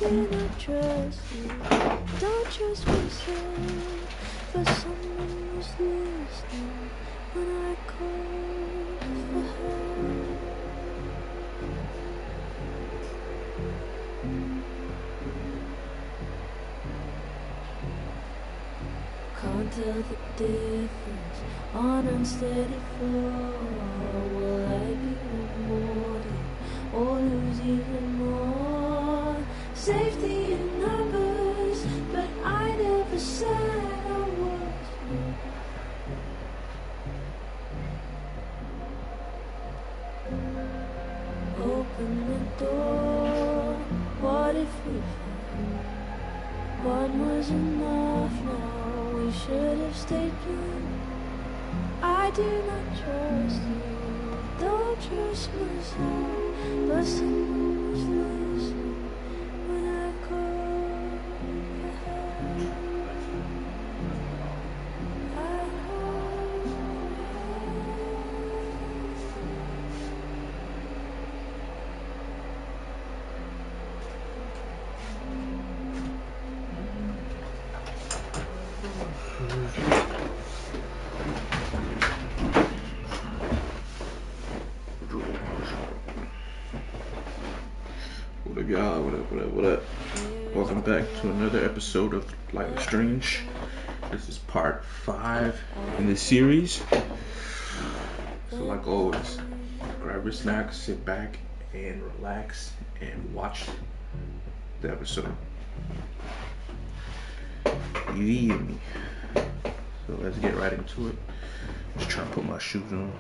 do not trust you. Don't trust myself, but someone was listening when I called for help. Can't tell the difference on unsteady floor. Will I be rewarded or lose even more? Safety in numbers, but I never said I was. Open the door. What if we found one was enough now? We should have stayed young. I do not trust you, don't trust myself, but someone was listening when I called for help. I called for help. What up? Welcome back to another episode of Life is Strange. This is part 5 in this series. So like always, grab your snacks, sit back and relax and watch the episode. You hear me? So let's get right into it. Just trying to put my shoes on.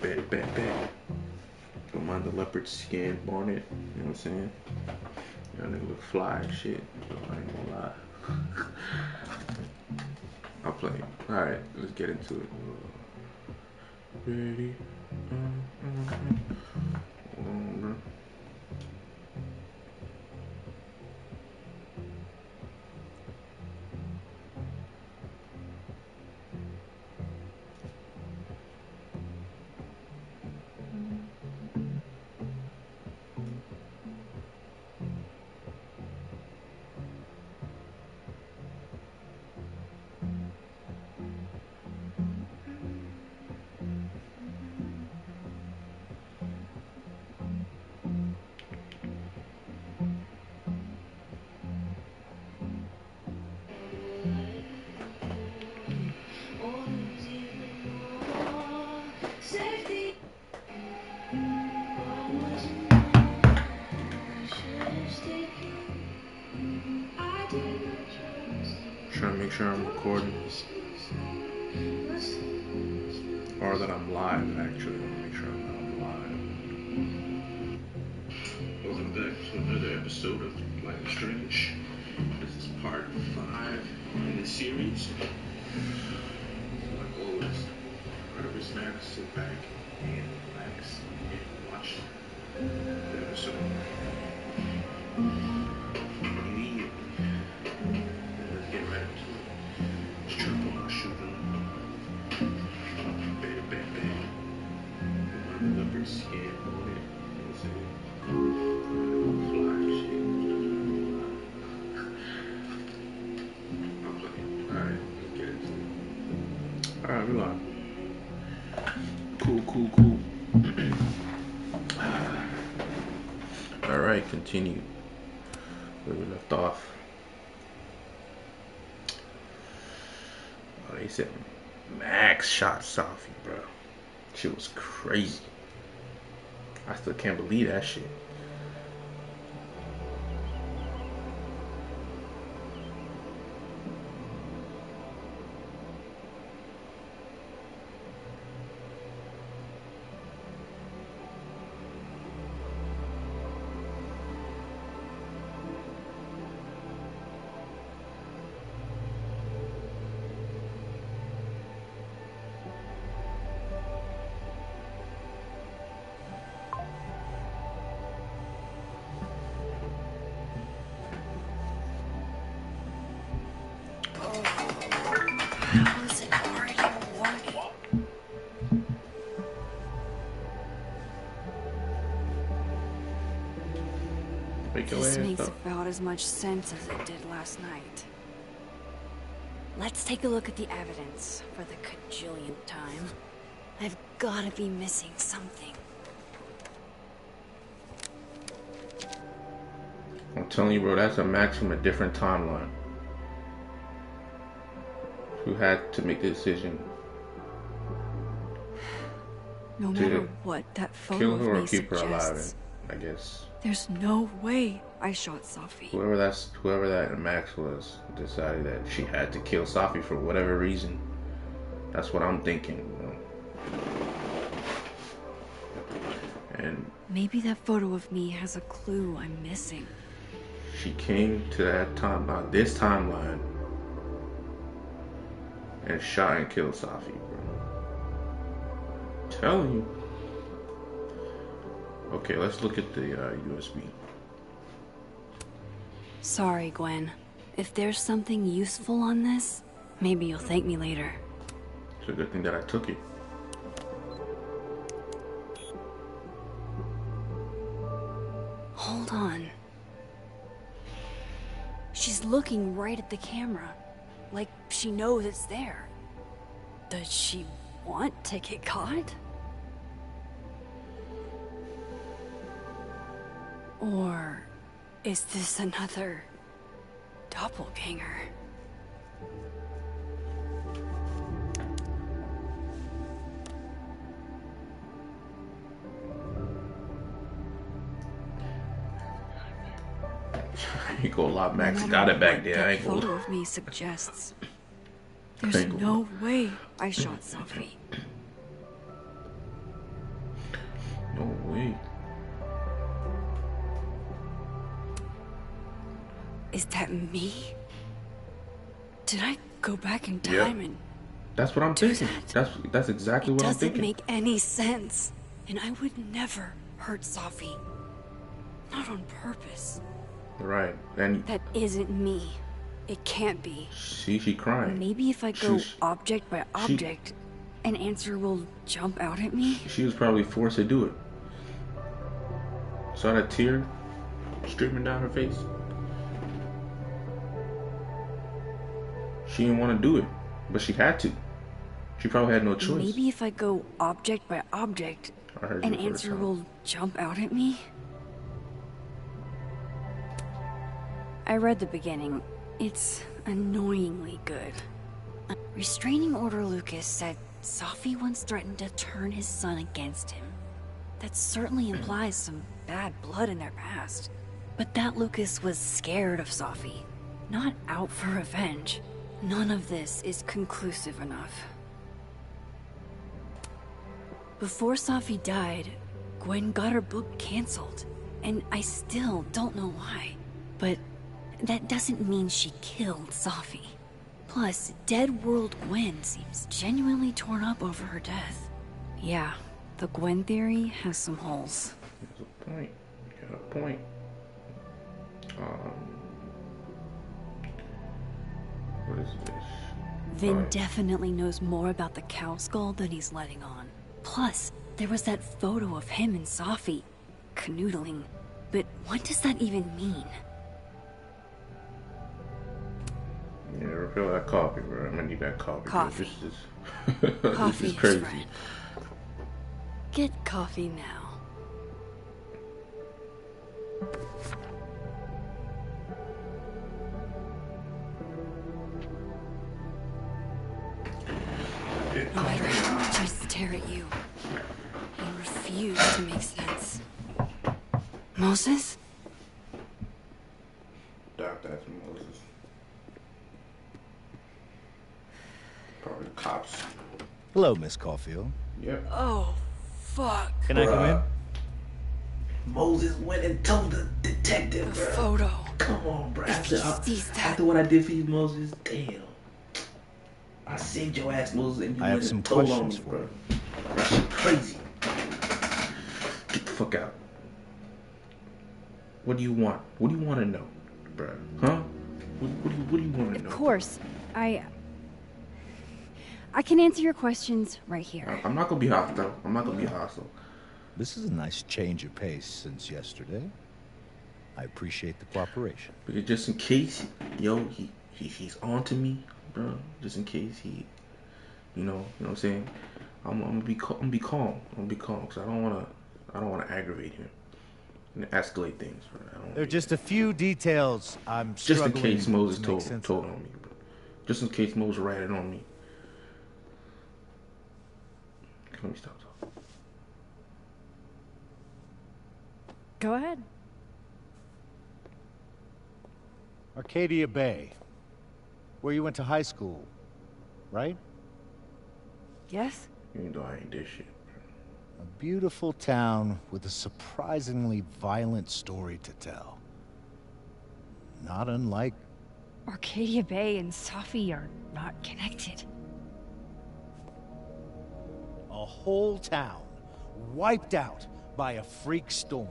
Bet. Don't mind the leopard skin bonnet, you know what I'm saying? Y'all nigga look fly and shit, so I ain't gonna lie. I'll play. Alright, let's get into it. Ready? Trying to make sure I'm recording, or that I'm live. Actually, I want to make sure I'm live. Welcome back to another episode of Life is Strange. This is part 5 in this series. So like always, grab your snacks, sit back and relax and watch the episode. Let's get right into it. Just trying to put my shoes on. Bet. Put my leopard skin on it. You know what I'm saying? Fly shit. I'm playing. Alright, let's get into it. Alright, we on. Cool. Alright, continue where we left off. Oh, they said Max shot Safi, bro. Shit was crazy. I still can't believe that shit. Wake your This ass makes up. about as much sense as it did last night. Let's take a look at the evidence for the cajillionth time. I've gotta be missing something. I'm telling you, bro, that's a Max from a different timeline. Who had to make the decision No matter what that photo kill of her or me keep her alive, suggests, I guess. there's no way I shot Sophie. Whoever that Max was decided that she had to kill Sophie for whatever reason. That's what I'm thinking, you know. And Maybe that photo of me has a clue I'm missing. she came to that timeline, this timeline, and shot and killed Sophie, bro. I'm telling you. Okay, let's look at the USB. Sorry, Gwen. If there's something useful on this, maybe you'll thank me later. It's a good thing that I took it. Hold on. She's looking right at the camera, like she knows it's there. Does she want to get caught? Or is this another doppelganger? You go a lot, Max. Got it back there. I ain't That gonna. photo of me suggests. There's no way I shot Sophie. No way. Is that me? Did I go back in time and That's what I'm do thinking. that? That's exactly what I'm doesn't thinking. make any sense. And I would never hurt Sophie. Not on purpose. Right. And That isn't me. It can't be. she crying. Maybe if I go She- object by object, an answer will jump out at me? She was probably forced to do it. Saw that tear streaming down her face. She didn't want to do it, but she had to. She probably had no choice. Maybe if I go object by object, I heard an you the first answer time. will jump out at me? I read the beginning. It's annoyingly good. Restraining Order Lucas said Sophie once threatened to turn his son against him. That certainly implies some bad blood in their past. But that Lucas was scared of Sophie, not out for revenge. None of this is conclusive enough. Before Sophie died, Gwen got her book canceled, and I still don't know why. But that doesn't mean she killed Sophie. Plus, Dead World Gwen seems genuinely torn up over her death. Yeah, the Gwen theory has some holes. There's a point. You got a point. What is this? Vin Right. definitely knows more about the cow skull than he's letting on. Plus, there was that photo of him and Sophie canoodling. But what does that even mean? Yeah, refill that coffee, bro. I'm gonna need that coffee. Coffee. This Coffee is is crazy. friend. Get coffee now. No matter how much I stare at you, you refuse to make sense. Moses? Doc, that's Moses. Probably the cops. Hello, Miss Caulfield. Yep. Oh, fuck. Can I come in? Moses went and told the detective, The bro. photo. Come on, bro. If he sees that- After what I did for you, Moses, damn. I saved your ass, Moses, and you I have went some and told on questions me, for bro. you. That shit crazy. Get the fuck out. What do you want? What do you want to know, bro? Huh? What do you want to know? Of course. I can answer your questions right here. I'm not gonna be hostile. I'm not gonna be hostile. This is a nice change of pace since yesterday. I appreciate the cooperation. Because just in case, yo, he's on to me, bro. Just in case he, you know what I'm saying. I'm gonna be calm. Because I don't wanna aggravate him and escalate things. Right? There are just a few details I'm just struggling in case Moses to make told sense on of. me, bro. Just in case Moses ratted on me. Let me stop talking. Go ahead. Arcadia Bay, where you went to high school, right? Yes? Even though I ain't this shit. A beautiful town with a surprisingly violent story to tell. Not unlike... Arcadia Bay and Safi are not connected. a whole town wiped out by a freak storm.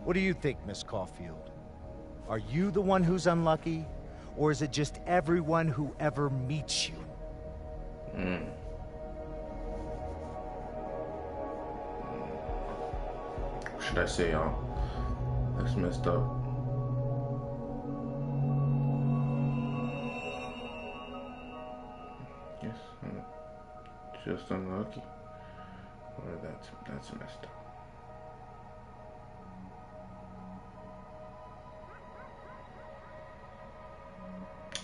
What do you think, Miss Caulfield? Are you the one who's unlucky? Or is it just everyone who ever meets you? What should I say, y'all? That's messed up. Yes, I'm just unlucky. Or that's messed up.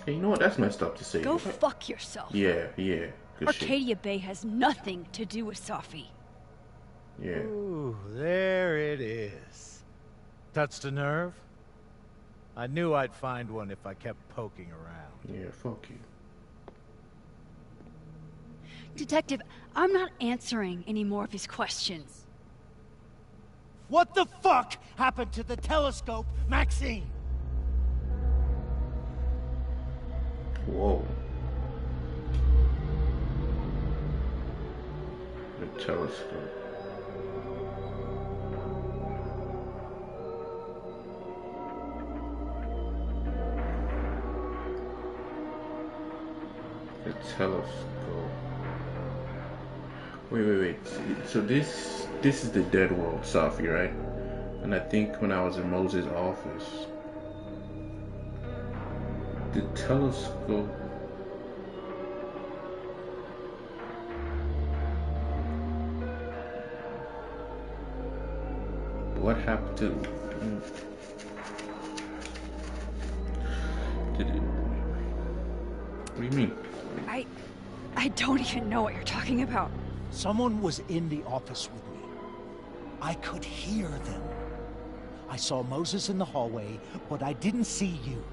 Hey, you know what? That's messed up to say. Go fuck yourself. Yeah. Good Arcadia shit. Bay has nothing to do with Safi. Yeah. Ooh, there it is. Touched a nerve? I knew I'd find one if I kept poking around. Yeah, fuck you. Detective, I'm not answering any more of his questions. What the fuck happened to the telescope, Maxine? Whoa. The telescope. The telescope. Wait. So this is the dead world, Safi, right? And I think when I was in Moses' office, the telescope. What happened to? Did it? What do you mean? I don't even know what you're talking about. Someone was in the office with me. I could hear them. I saw Moses in the hallway, but I didn't see you.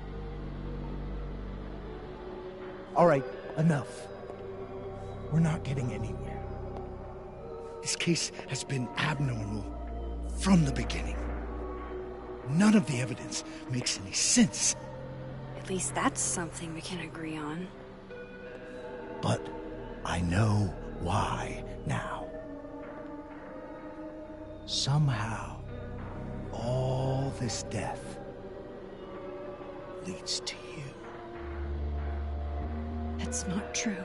All right, enough. We're not getting anywhere. This case has been abnormal from the beginning. None of the evidence makes any sense. At least that's something we can agree on. But I know why now. Somehow, all this death leads to you. That's not true.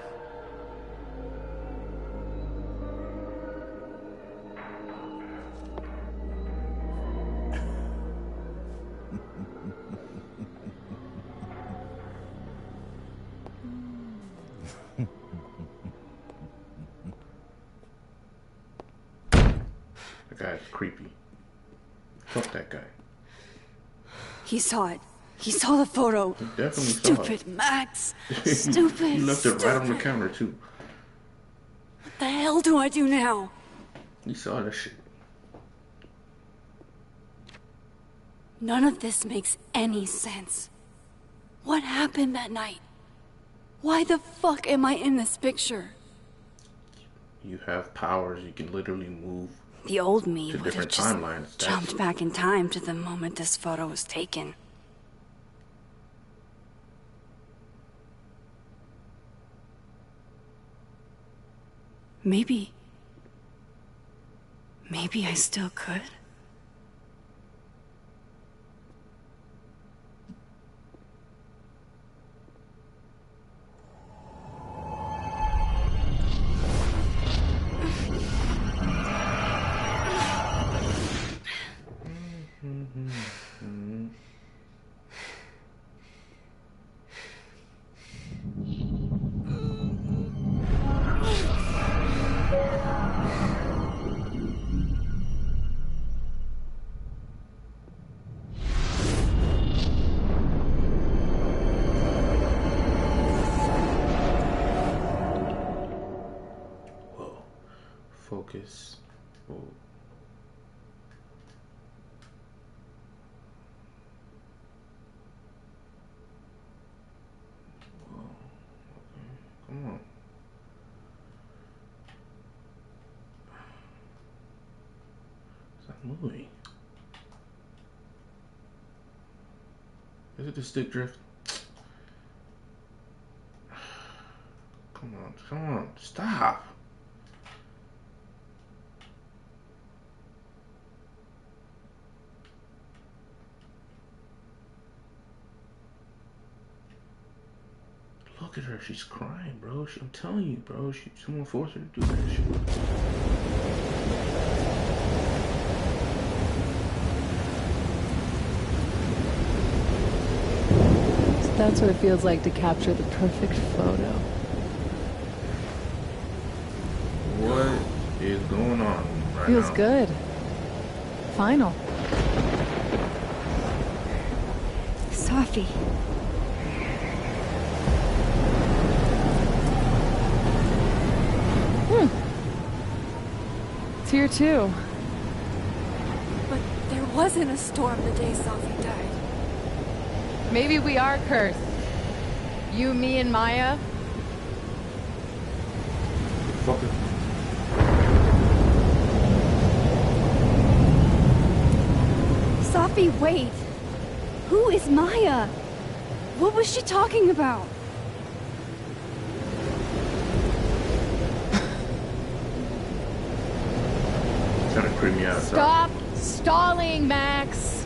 That guy's creepy. Fuck that guy. He saw it. He saw the photo. He definitely Stupid saw it. Max. Stupid. He left it right on the counter too. What the hell do I do now? He saw that shit. None of this makes any sense. What happened that night? Why the fuck am I in this picture? You have powers. You can literally move The old me to would have different just timelines. jumped back in time to the moment this photo was taken. Maybe I still could. Stop moving. Is it the stick drift? Come on, stop. Look at her, she's crying, bro. I'm telling you, bro. Someone forced her to do that shit. So that's what it feels like to capture the perfect photo. What is going on right Feels now? good. Final. Sophie. It's here too. But there wasn't a storm the day Sophie died. Maybe we are cursed. You, me, and Maya. Fuck it. Sophie, wait! Who is Maya? What was she talking about? It's gonna creep me out. Stop stalling, Max.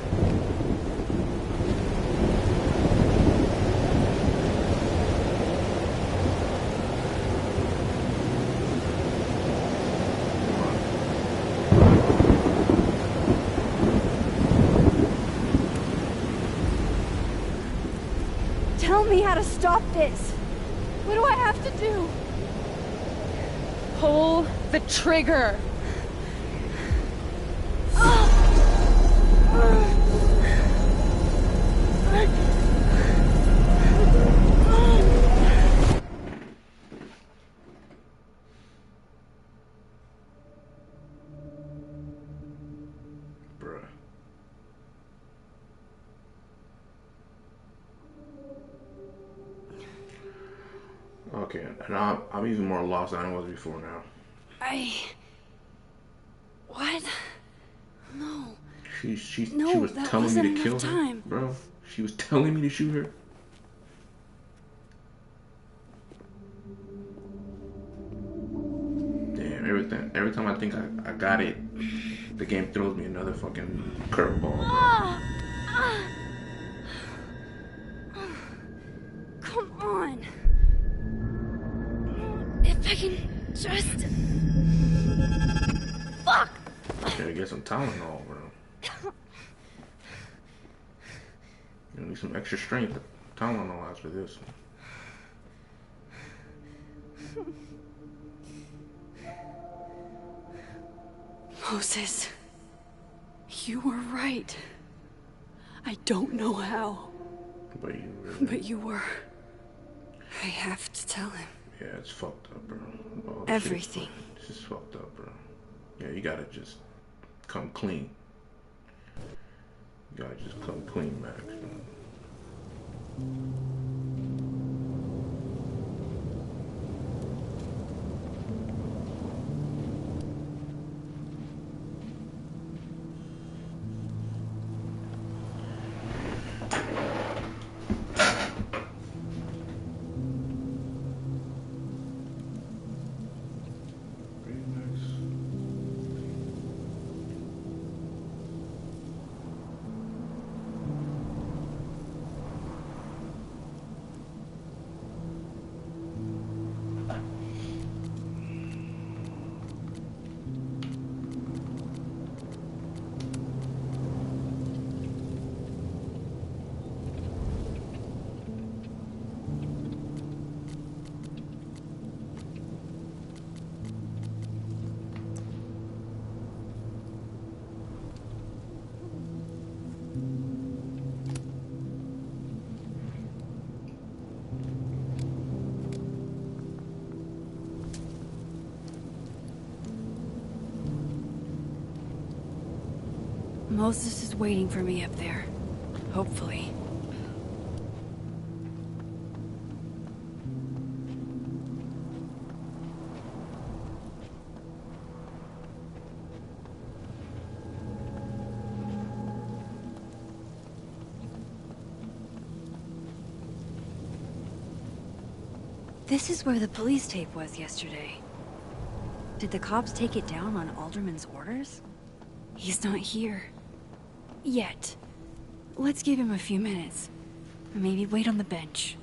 Tell me how to stop this! What do I have to do? Pull the trigger. Bruh. Okay, and I'm even more lost than I was before now. What? No. She No, was that telling me wasn't to kill enough her, time. bro. She was telling me to shoot her. Damn, every time I think I got it, the game throws me another fucking curveball. Come on. If I can just... Fuck! Gotta get some Tylenol, bro. You need some extra strength. Tylenol after this. Moses, you were right. I don't know how, But you really... but you were. I have to tell him. Yeah, it's fucked up, bro. All this Everything. This is fucked up, bro. Yeah, you gotta just come clean. You gotta just come clean, Max. Moses is waiting for me up there. Hopefully. This is where the police tape was yesterday. Did the cops take it down on Alderman's orders? He's not here. Yet. Let's give him a few minutes. Maybe wait on the bench.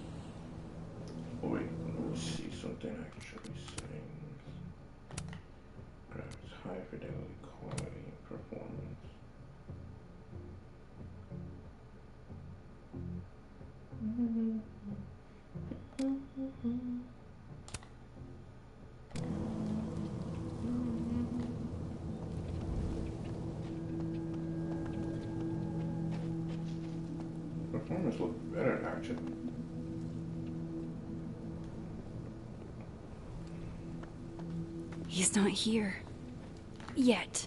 Wait, let me see something actually settings. Graphics, high fidelity, quality, performance. Performance looks better actually. He's not here. Yet.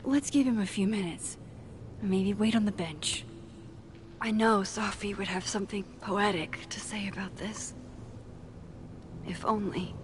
Let's give him a few minutes. Maybe wait on the bench. I know Sophie would have something poetic to say about this. If only.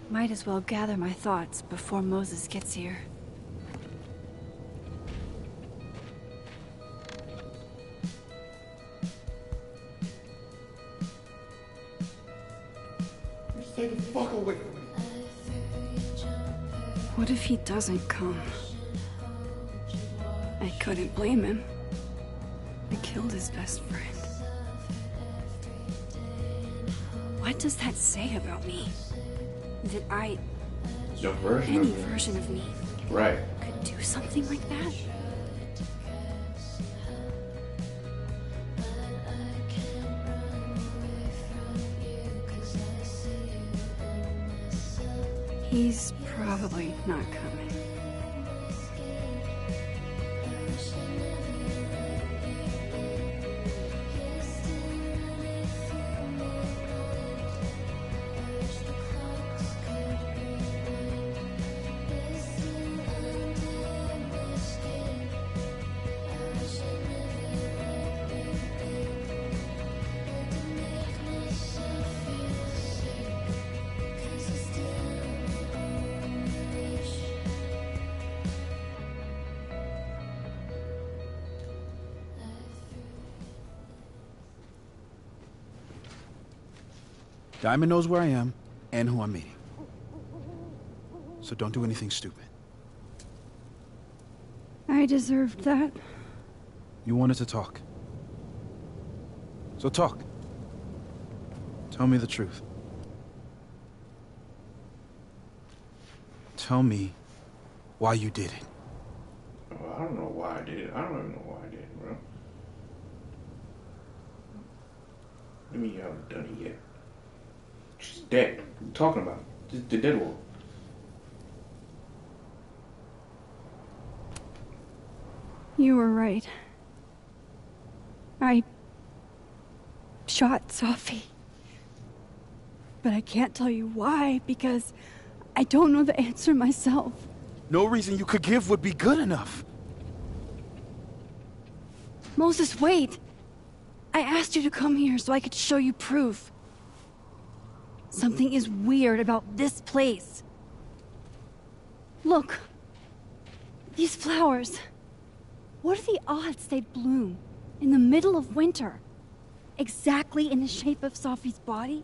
Might as well gather my thoughts before Moses gets here. Stay the fuck away from me. What if he doesn't come? I couldn't blame him. I killed his best friend. What does that say about me? That I... Your version any of me. version of me Right. could do something like that? He's probably not coming. Diamond knows where I am and who I'm meeting. So don't do anything stupid. I deserved that. You wanted to talk. So talk. Tell me the truth. Tell me why you did it. Well, I don't know why I did it. I don't even know why I did it, bro. What do you mean you haven't done it yet? She's dead. What are you talking about? The dead one. You were right. I shot Sophie. But I can't tell you why, because I don't know the answer myself. No reason you could give would be good enough. Moses, wait! I asked you to come here so I could show you proof. Something is weird about this place. Look. These flowers. What are the odds they bloom in the middle of winter? Exactly in the shape of Sophie's body?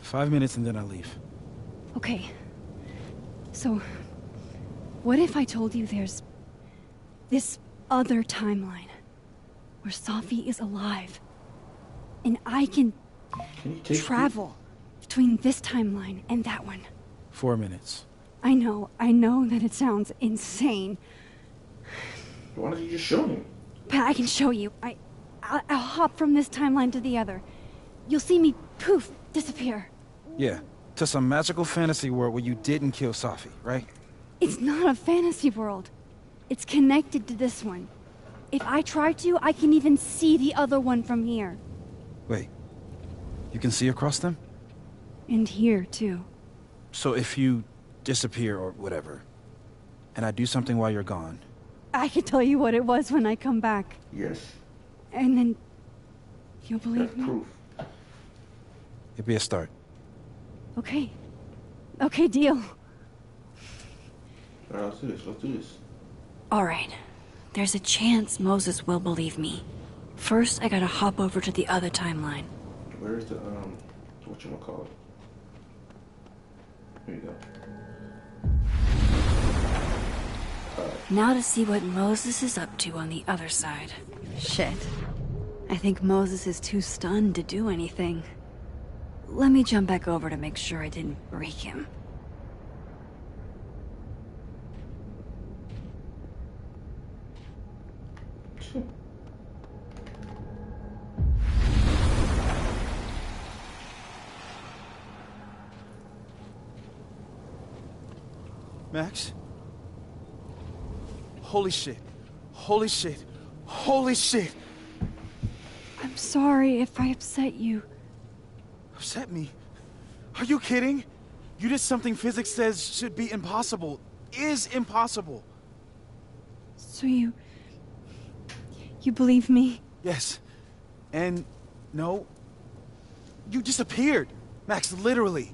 5 minutes and then I leave. Okay. So, what if I told you there's this other timeline where Sophie is alive and I can travel between this timeline and that one? 4 minutes. I know that it sounds insane. Why don't you just show me? But I can show you. I'll hop from this timeline to the other. You'll see me, poof, disappear. Yeah, to some magical fantasy world where you didn't kill Sophie, right? It's not a fantasy world. It's connected to this one. If I try to, I can even see the other one from here. Wait. You can see across them? And here, too. So if you disappear or whatever, and I do something while you're gone... I can tell you what it was when I come back. Yes. And then... you'll believe That's me? proof. It'd be a start. Okay. Okay, deal. Alright, let's do this. Let's do this. Alright. There's a chance Moses will believe me. First, I gotta hop over to the other timeline. Where's the, whatchamacallit? Here you go. Now to see what Moses is up to on the other side. Shit. I think Moses is too stunned to do anything. Let me jump back over to make sure I didn't break him. Max? Holy shit. Holy shit. Holy shit! I'm sorry if I upset you. Upset me? Are you kidding? You did something physics says should be impossible. Is impossible. So you believe me? Yes. And no. You disappeared. Max, literally.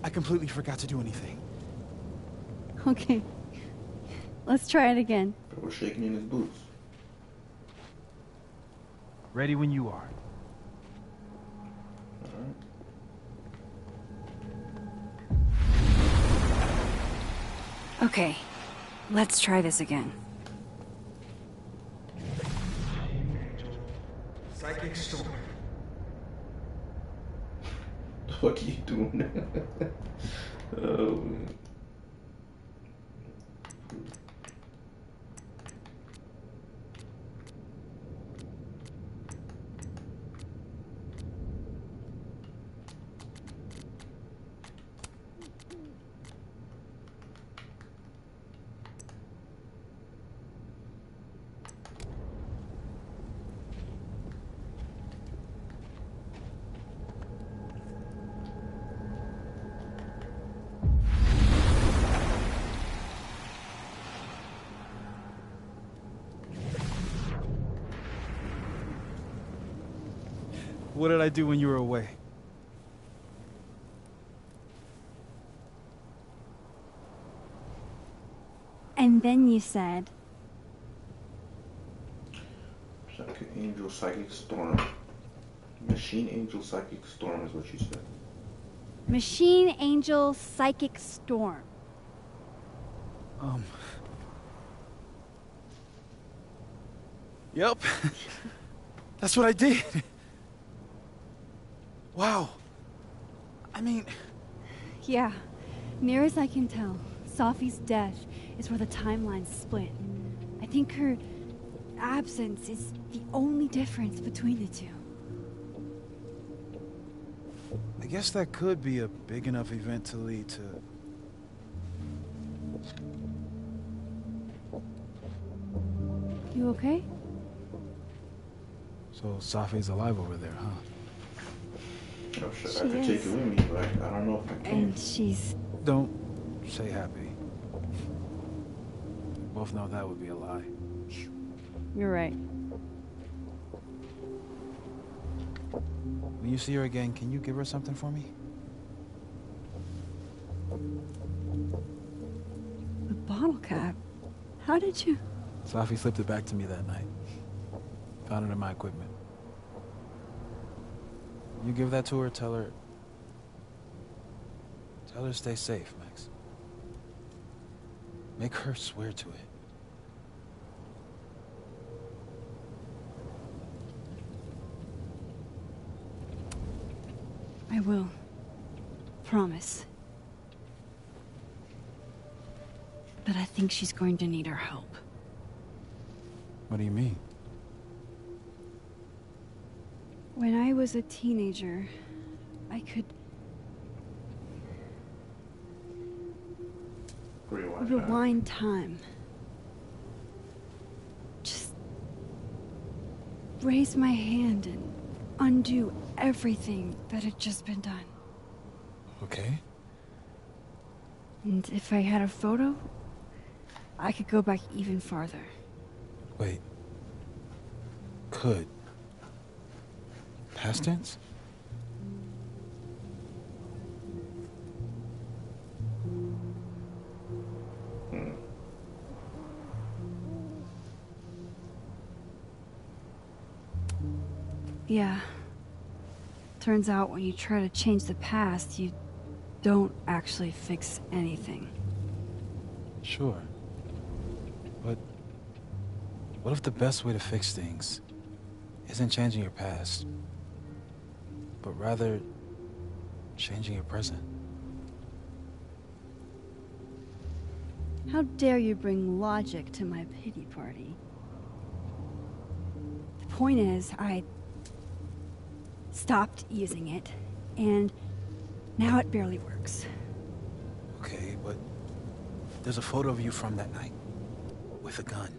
I completely forgot to do anything. Okay. Let's try it again. We're shaking in his boots. Ready when you are. Alright. Okay. Let's try this again. Psychic storm. The fuck are you doing? Oh, man. What did I do when you were away? And then you said... Psychic Angel Psychic Storm. Machine Angel Psychic Storm is what you said. Machine Angel Psychic Storm. Yep. That's what I did. Wow. I mean... Yeah. Near as I can tell, Safi's death is where the timelines split. I think her absence is the only difference between the two. I guess that could be a big enough event to lead to... You okay? So Safi's alive over there, huh? Oh shit, She I could take is. it with me, but I don't know if I can. And she's... Don't say happy. We both know that would be a lie. You're right. When you see her again, can you give her something for me? The bottle cap? How did you... Safi slipped it back to me that night. Found it in my equipment. You give that to her, tell her to stay safe, Max. Make her swear to it. I will. Promise. But I think she's going to need our help. What do you mean? When I was a teenager, I could Rewind. rewind time raise my hand and undo everything that had just been done. Okay. And if I had a photo, I could go back even farther. Wait. Could. Past tense? Yeah. Turns out when you try to change the past, you don't actually fix anything. Sure. But what if the best way to fix things isn't changing your past, but rather changing your present? How dare you bring logic to my pity party? The point is, I stopped using it, and now it barely works. Okay, but there's a photo of you from that night, with a gun.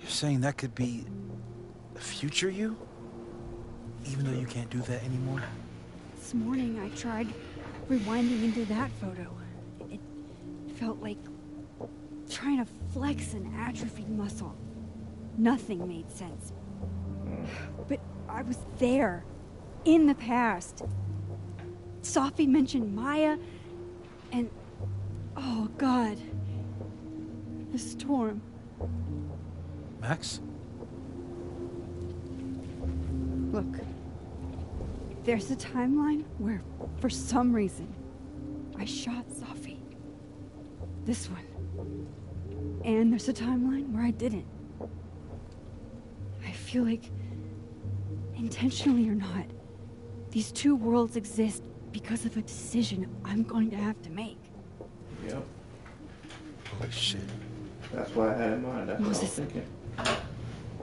You're saying that could be the future you? Even though you can't do that anymore? This morning I tried rewinding into that photo. It felt like trying to flex an atrophied muscle. Nothing made sense. But I was there, in the past. Sophie mentioned Maya, and oh God, the storm. Max? Look, there's a timeline where, for some reason, I shot Sophie. This one. And there's a timeline where I didn't. I feel like, intentionally or not, these two worlds exist because of a decision I'm going to have to make. Yep. Holy shit. That's what I had in mind. That's what I was Moses, thinking.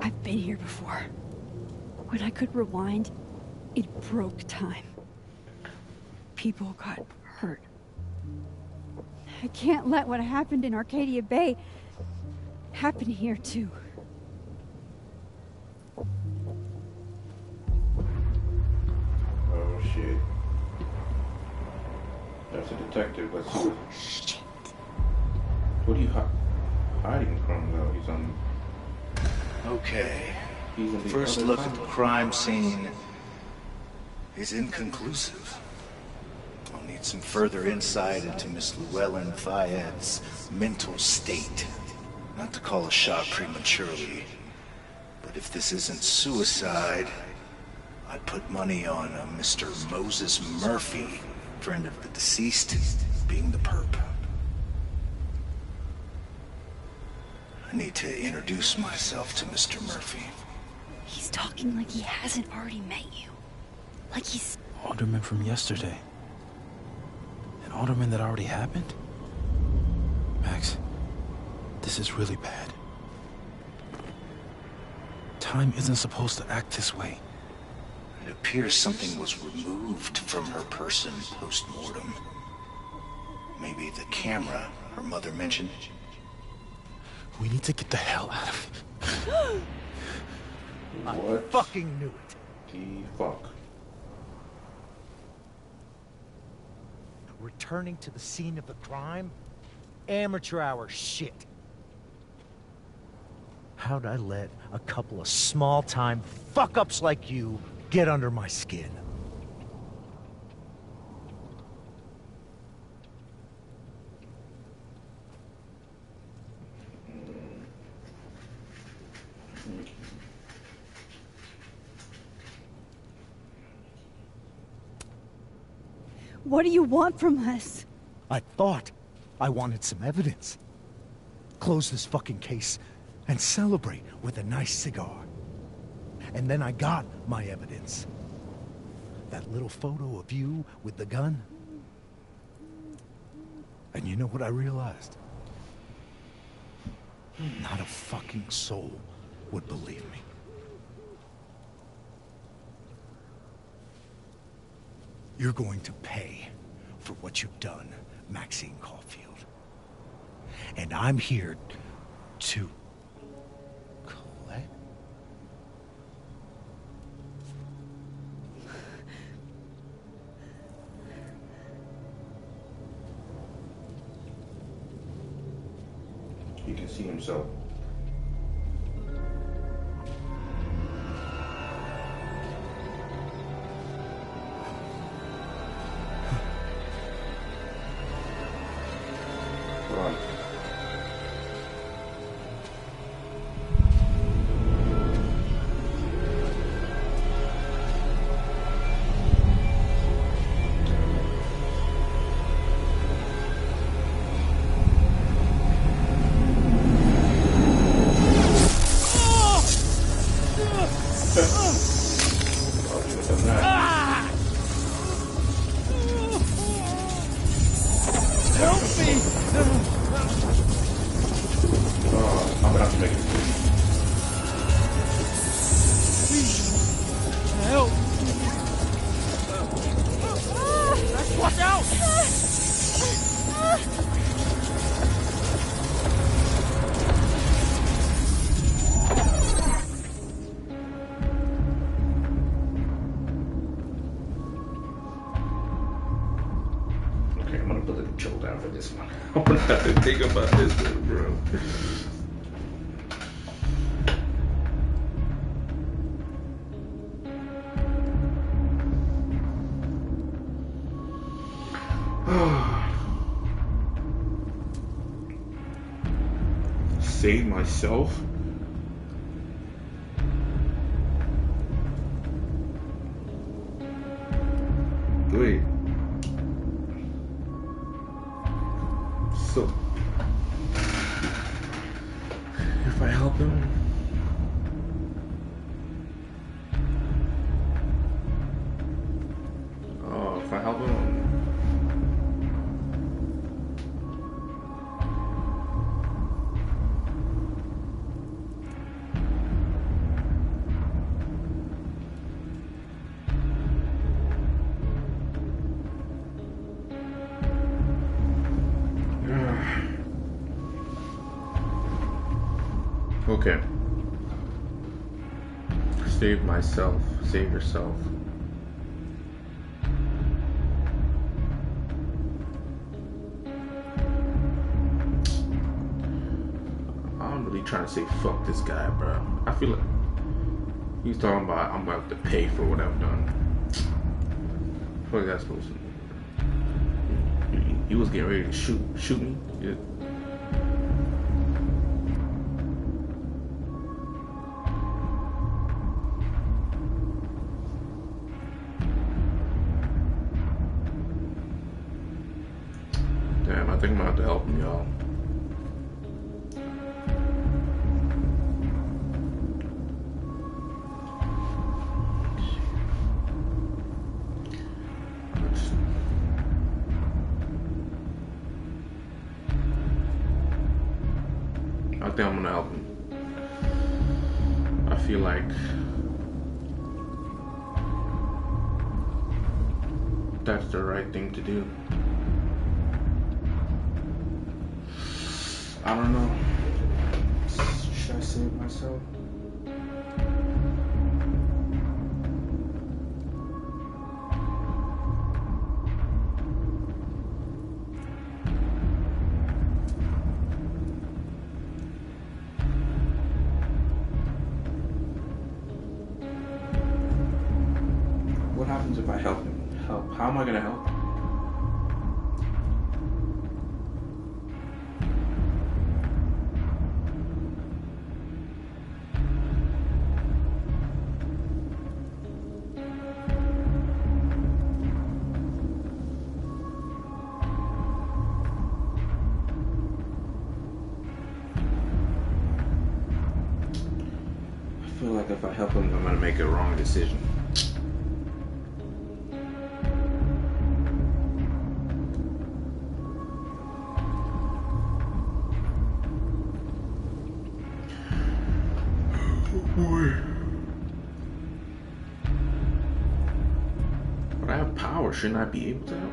I've been here before. When I could rewind, it broke time. People got hurt. I can't let what happened in Arcadia Bay happen here too. Oh shit. That's a detective. Let's see what. Shit. What are you hiding from, though? He's on. Okay. He's on the First other look side. at the crime scene is inconclusive. I'll need some further insight into Miss Llewellyn Fayette's mental state. Not to call a shot prematurely, but if this isn't suicide, I'd put money on a Mr. Moses Murphy, friend of the deceased, being the perp. I need to introduce myself to Mr. Murphy. He's talking like he hasn't already met you. Like he's... Alderman from yesterday. An alderman that already happened? Max, this is really bad. Time isn't supposed to act this way. It appears something was removed from her person post-mortem. Maybe the camera her mother mentioned. We need to get the hell out of here. What I fucking knew it. the fuck? Returning to the scene of the crime? Amateur hour shit. How'd I let a couple of small-time fuck-ups like you get under my skin? What do you want from us? I thought I wanted some evidence. Close this fucking case and celebrate with a nice cigar. And then I got my evidence. That little photo of you with the gun. And you know what I realized? Not a fucking soul would believe me. You're going to pay for what you've done, Maxine Caulfield. And I'm here to collect see himself. Run. I'm gonna have to make it. Help! Watch out! Okay, I'm gonna put the control down for this one. I'm gonna have to think about this one, bro. Save myself? Wait. So, if I help him, if I help him, okay. Save myself. Save yourself. I'm really trying to say fuck this guy, bro. I feel like he's talking about I'm gonna have to pay for what I've done. What is that supposed to mean? He was getting ready to shoot me. Yeah. Damn, I think I'm gonna have to help him, y'all. I think I'm gonna help him. I feel like that's the right thing to do. I don't know. Should I save myself? What happens if I help him? Help? How am I gonna help? I feel like if I help him, I'm gonna make a wrong decision. But I have power. Shouldn't I be able to help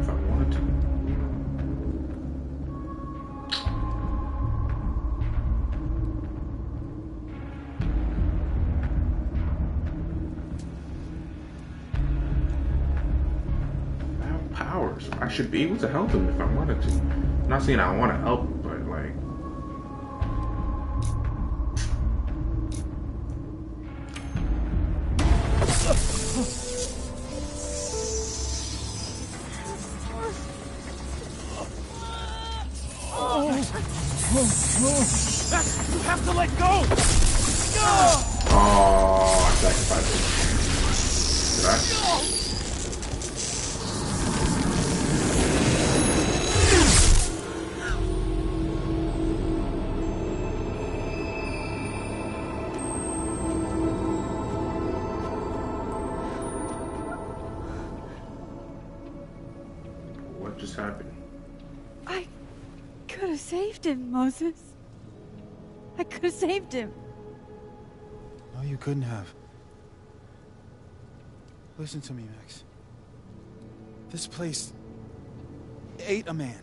if I wanted to? I have powers. I should be able to help him if I wanted to. I'm not saying I want to help him, but like, Max, you have to let go! Oh, I sacrificed it. Did I? What just happened? I could have saved him, Moses. I could have saved him. No, you couldn't have. Listen to me, Max. This place ate a man.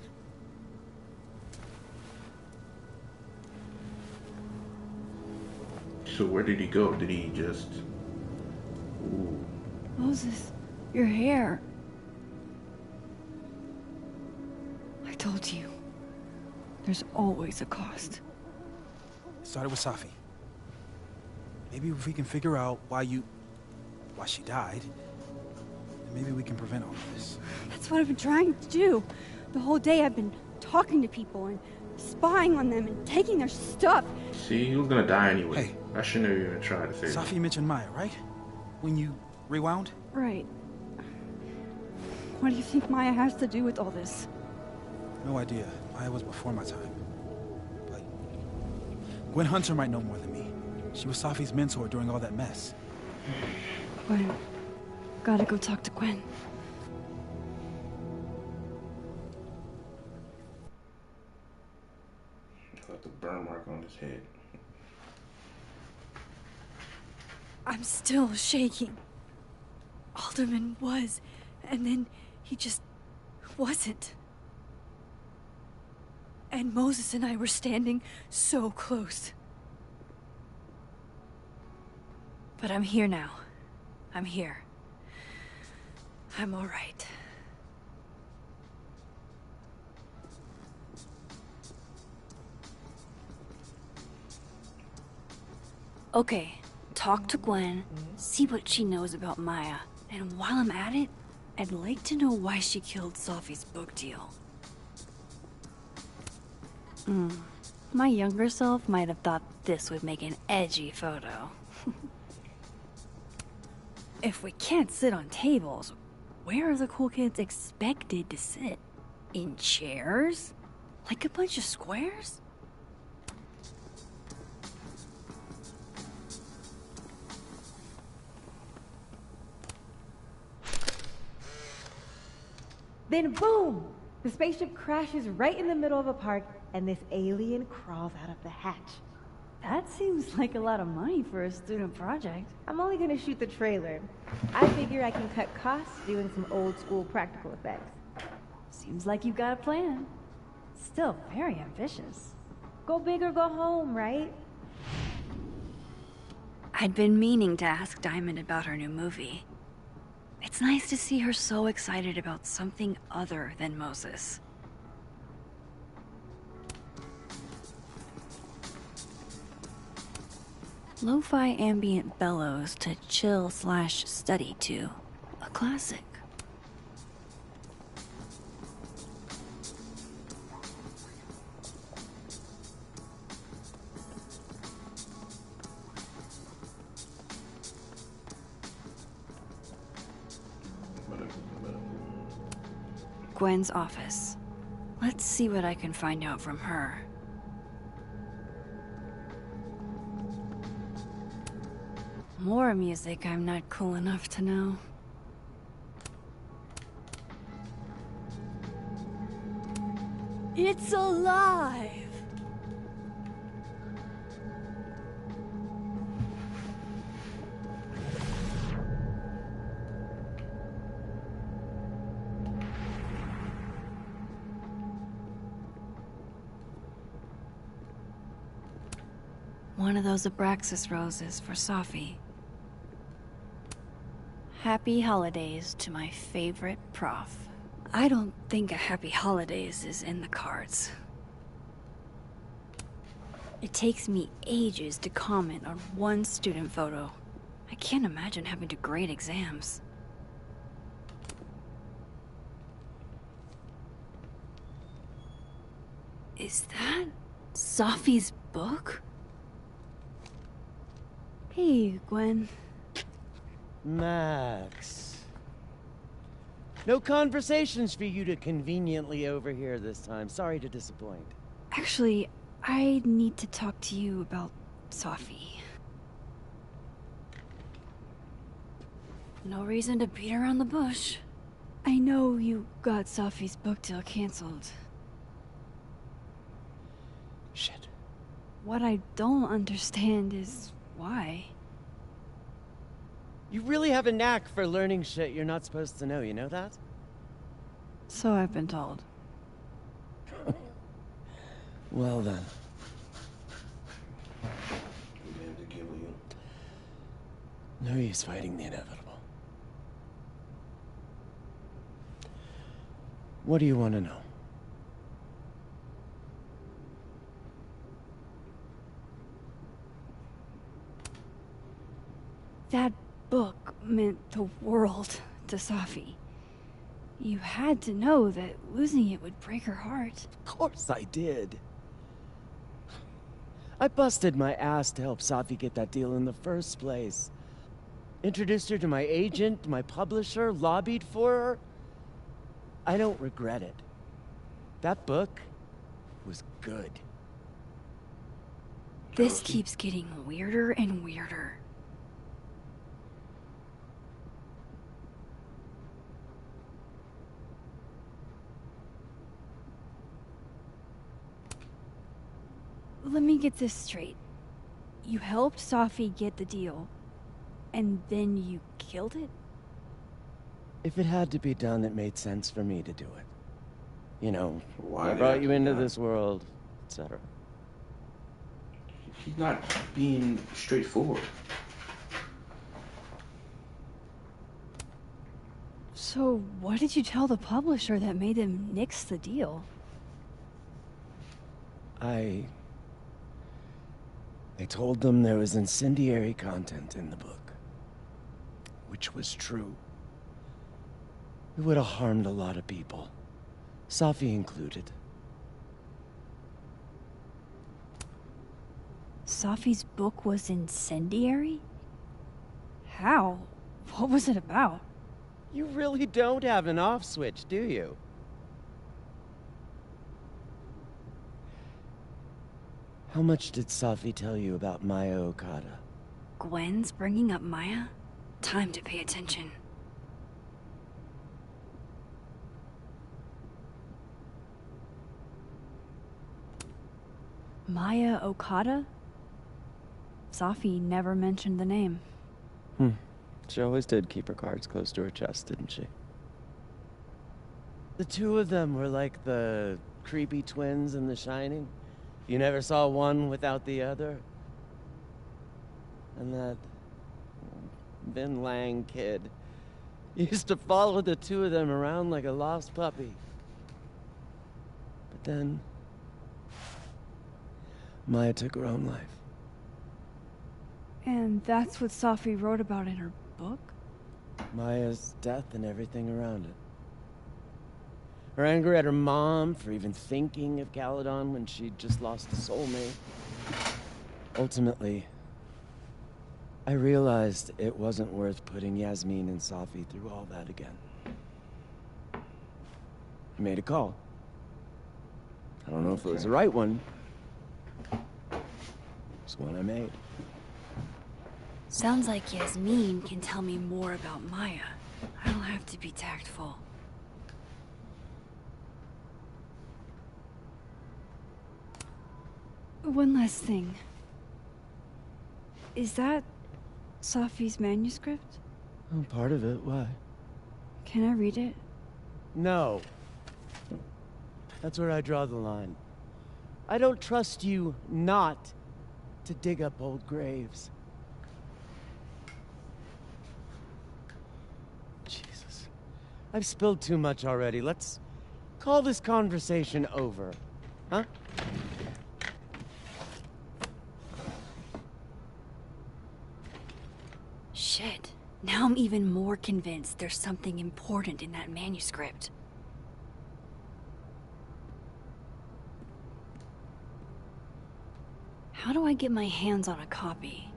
So where did he go? Did he just... Ooh. Moses, your hair. I told you. There's always a cost. It started with Safi. Maybe if we can figure out why she died, then maybe we can prevent all of this. That's what I've been trying to do. The whole day I've been talking to people and spying on them and taking their stuff. See, he was gonna die anyway. Hey. I shouldn't have even tried to save him. Safi mentioned Maya, right? When you rewound? Right. What do you think Maya has to do with all this? No idea. Maya was before my time. But Gwen Hunter might know more than me. She was Safi's mentor during all that mess. Gwen. Gotta go talk to Gwen. Got the burn mark on his head. I'm still shaking. Alderman was, and then he just wasn't. And Moses and I were standing so close. But I'm here now. I'm here. I'm all right. Okay, talk to Gwen, see what she knows about Maya, and while I'm at it, I'd like to know why she killed Safi's book deal. My younger self might have thought this would make an edgy photo. If we can't sit on tables, where are the cool kids expected to sit? In chairs? Like a bunch of squares? Then boom! The spaceship crashes right in the middle of a park, and this alien crawls out of the hatch. That seems like a lot of money for a student project. I'm only gonna shoot the trailer. I figure I can cut costs doing some old school practical effects. Seems like you've got a plan. Still very ambitious. Go big or go home, right? I'd been meaning to ask Diamond about her new movie. It's nice to see her so excited about something other than Moses. Lo-fi ambient bellows to chill/study to. A classic. Gwen's office. Let's see what I can find out from her. More music I'm not cool enough to know. It's alive! One of those Abraxas roses for Safi. Happy holidays to my favorite prof. I don't think a happy holidays is in the cards. It takes me ages to comment on one student photo. I can't imagine having to grade exams. Is that Safi's book? Hey, Gwen. Max. No conversations for you to conveniently overhear this time. Sorry to disappoint. Actually, I need to talk to you about Safi. No reason to beat around the bush. I know you got Safi's book deal canceled. Shit. What I don't understand is why. You really have a knack for learning shit you're not supposed to know, you know that? So I've been told. Well then. No use fighting the inevitable. What do you want to know? That book meant the world to Safi. You had to know that losing it would break her heart. Of course I did. I busted my ass to help Safi get that deal in the first place. Introduced her to my agent, my publisher, lobbied for her. I don't regret it. That book was good. This keeps getting weirder and weirder. Let me get this straight. You helped Safi get the deal, and then you killed it? If it had to be done, it made sense for me to do it. You know, Why I brought you into this world, etc. He's not being straightforward. So what did you tell the publisher that made them nix the deal? I told them there was incendiary content in the book. Which was true. It would have harmed a lot of people. Safi included. Safi's book was incendiary? How? What was it about? You really don't have an off switch, do you? How much did Safi tell you about Maya Okada? Gwen's bringing up Maya? Time to pay attention. Maya Okada? Safi never mentioned the name. She always did keep her cards close to her chest, didn't she? The two of them were like the creepy twins in The Shining. You never saw one without the other. And that Vin Lang kid used to follow the two of them around like a lost puppy. But then Maya took her own life. And that's what Safi wrote about in her book? Maya's death and everything around it. Her anger at her mom for even thinking of Caledon when she'd just lost a soulmate. Ultimately, I realized it wasn't worth putting Yasmin and Safi through all that again. I made a call. I don't know if it was the right one. It's one I made. Sounds like Yasmin can tell me more about Maya. I'll have to be tactful. One last thing. Is that Safi's manuscript? Oh, part of it. Why? Can I read it? No. That's where I draw the line. I don't trust you not to dig up old graves. Jesus. I've spilled too much already. Let's call this conversation over. Huh? Now I'm even more convinced there's something important in that manuscript. How do I get my hands on a copy?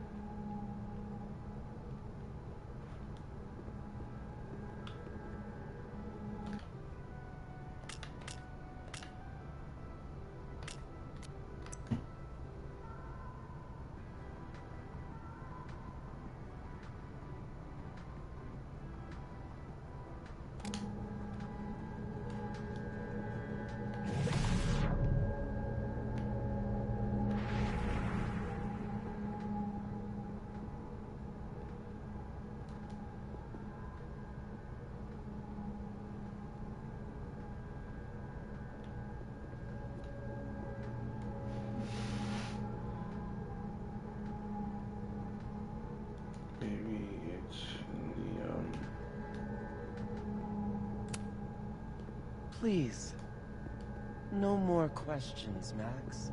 Maybe it's in the Please. No more questions, Max.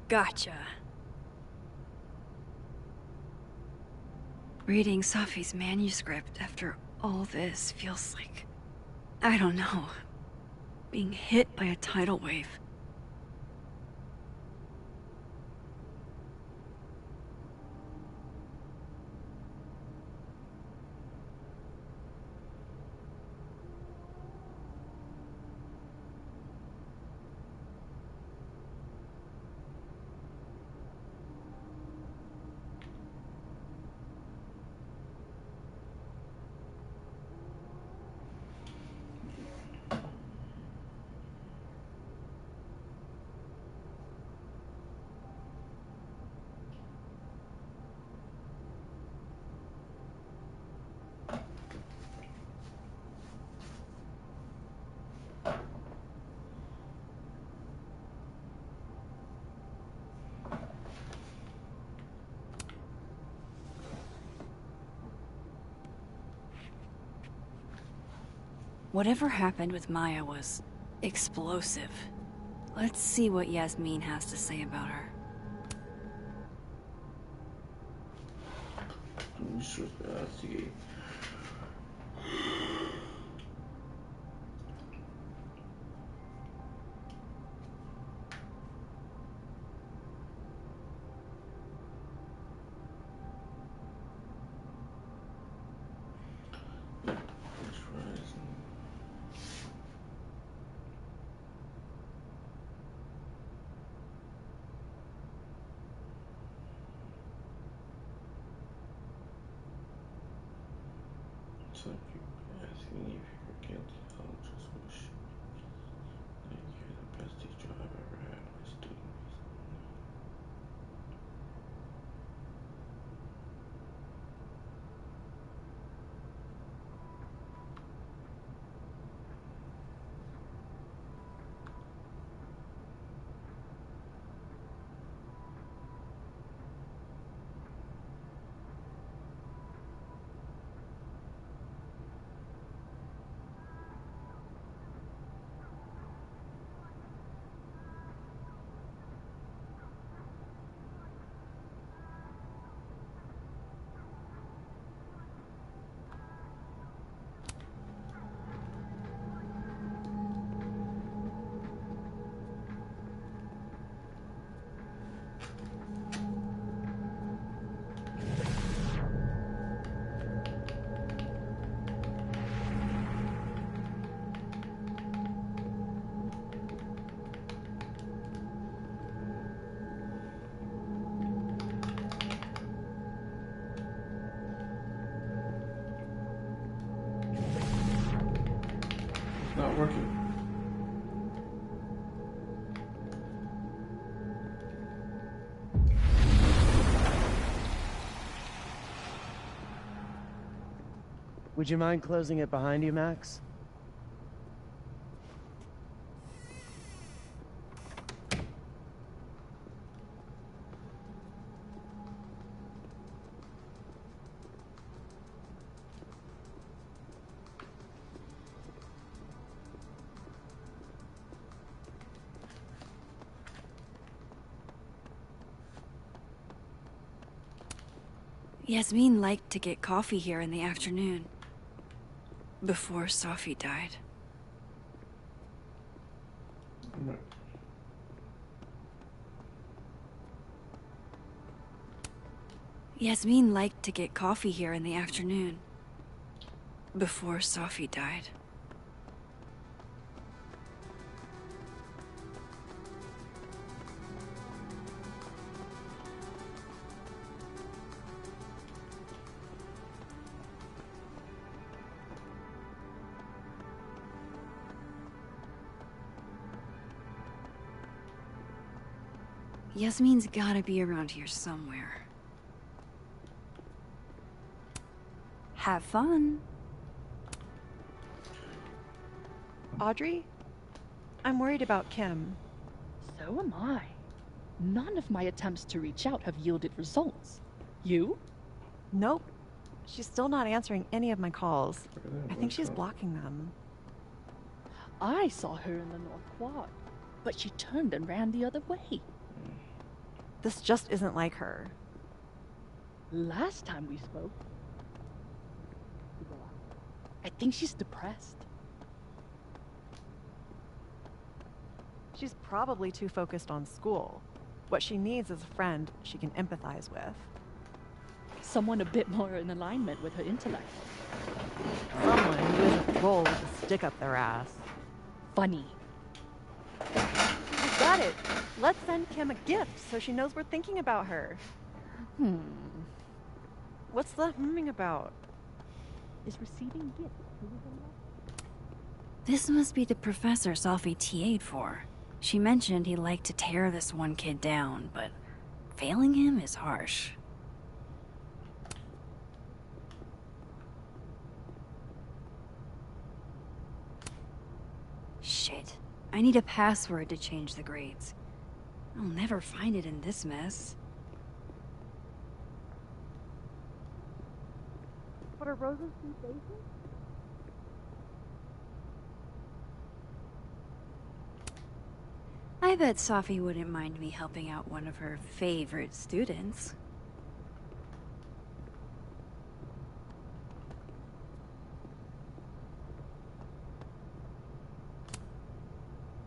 Gotcha. Reading Safi's manuscript after all this feels like... I don't know. Being hit by a tidal wave. Whatever happened with Maya was explosive. Let's see what Yasmin has to say about her. see. So if you asking me if you're guilty, I'll just wish that you're the best teacher I've ever had, my student. Not working. Would you mind closing it behind you, Max? Yasmin liked to get coffee here in the afternoon. Before Sophie died. Yasmin liked to get coffee here in the afternoon. Before Sophie died. Yasmin's gotta be around here somewhere. Have fun. Audrey? I'm worried about Kim. So am I. None of my attempts to reach out have yielded results. You? Nope. She's still not answering any of my calls. I think she's blocking them. I saw her in the North Quad, but she turned and ran the other way. This just isn't like her. Last time we spoke, I think she's depressed. She's probably too focused on school. What she needs is a friend she can empathize with. Someone a bit more in alignment with her intellect. Someone who isn't roll with a stick up their ass. Funny. You got it. Let's send Kim a gift so she knows we're thinking about her. What's the humming about? Is receiving gifts. This must be the professor Sophie TA'd for. She mentioned he liked to tear this one kid down, but failing him is harsh. Shit. I need a password to change the grades. I'll never find it in this mess. What are Rose's sensations? I bet Sophie wouldn't mind me helping out one of her favorite students.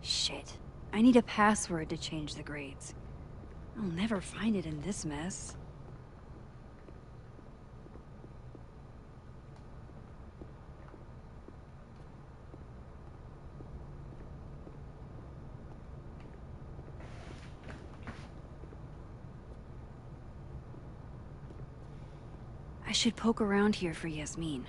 Shit. I need a password to change the grades. I'll never find it in this mess. I should poke around here for Yasmin.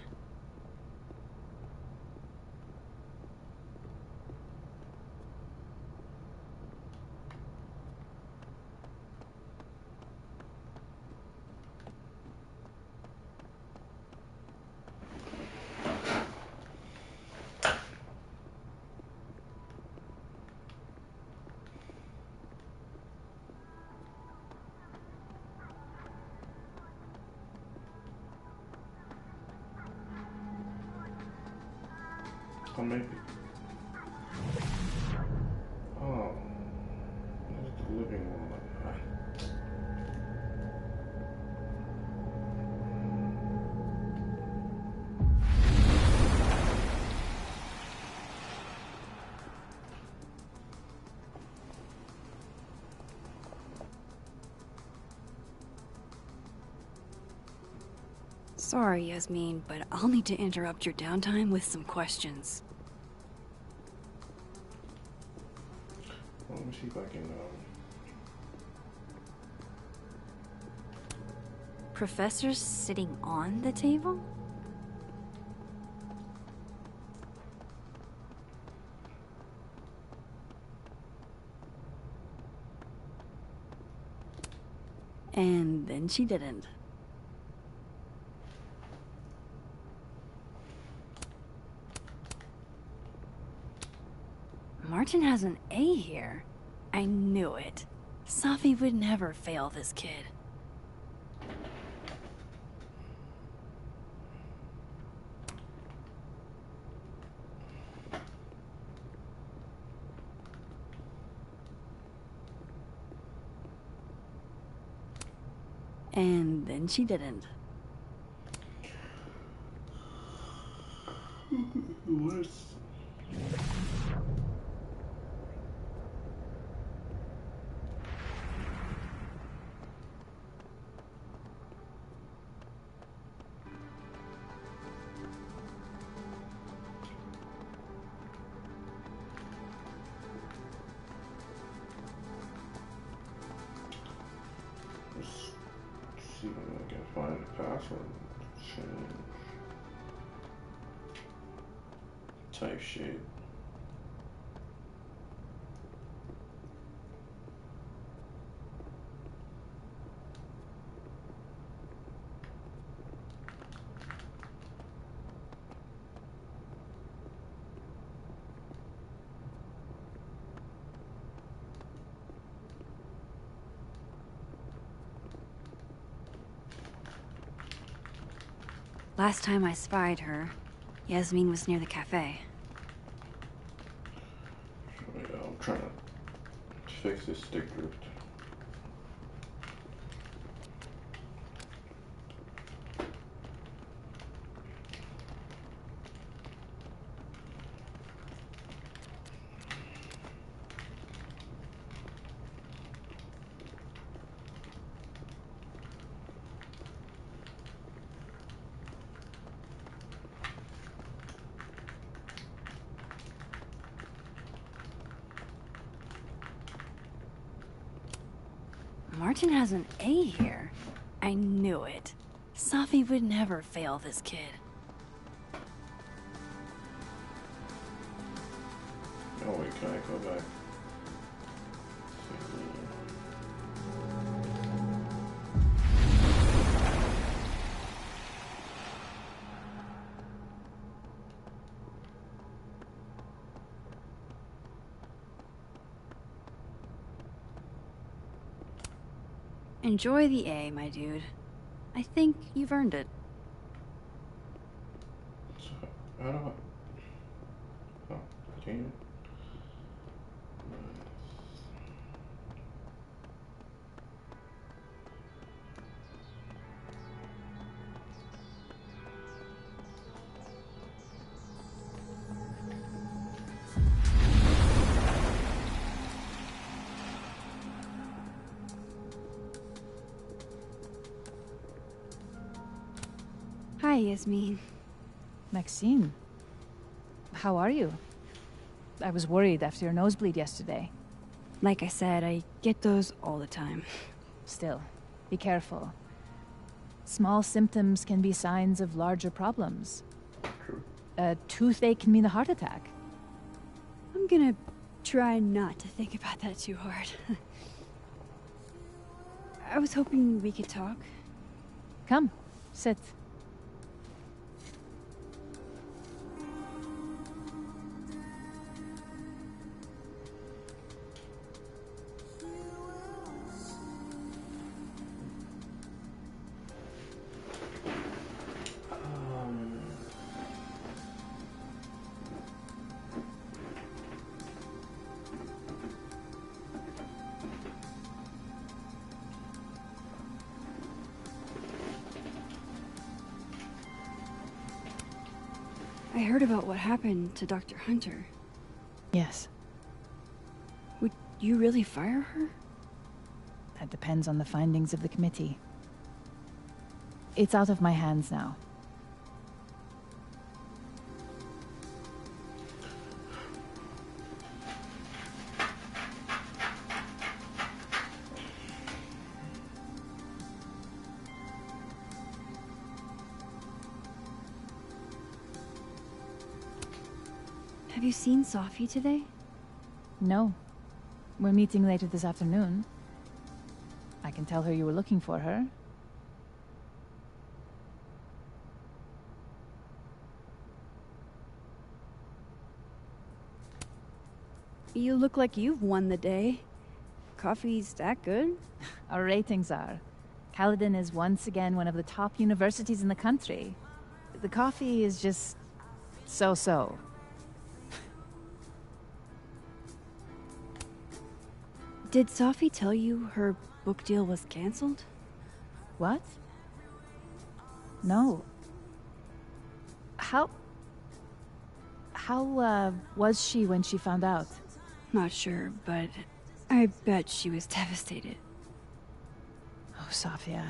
Oh, maybe. Oh. There's the living room. Sorry, Yasmin, but I'll need to interrupt your downtime with some questions. Well, let me see if I can, Professor's sitting on the table? And then she didn't. Martin has an A here. I knew it. Sophie would never fail this kid. And then she didn't. Change. Type shape. Last time I spied her, Yasmin was near the cafe. So yeah, I'm trying to fix this stick drift. Martin has an A here. I knew it. Safi would never fail this kid. Oh wait, can I go back? Enjoy the A, my dude. I think you've earned it. So, how do I... Oh, continue. Hi, Yasmin. Maxine, how are you? I was worried after your nosebleed yesterday. Like I said, I get those all the time. Still, be careful. Small symptoms can be signs of larger problems. True. A toothache can mean a heart attack. I'm gonna try not to think about that too hard. I was hoping we could talk. Come, sit. I heard about what happened to Dr. Hunter. Yes. Would you really fire her? That depends on the findings of the committee. It's out of my hands now. Have you seen Safi today? No. We're meeting later this afternoon. I can tell her you were looking for her. You look like you've won the day. Coffee's that good? Our ratings are. Caledon is once again one of the top universities in the country. The coffee is just so-so. Did Safi tell you her book deal was canceled? What? No. How was she when she found out? Not sure, but I bet she was devastated. Oh, Safia.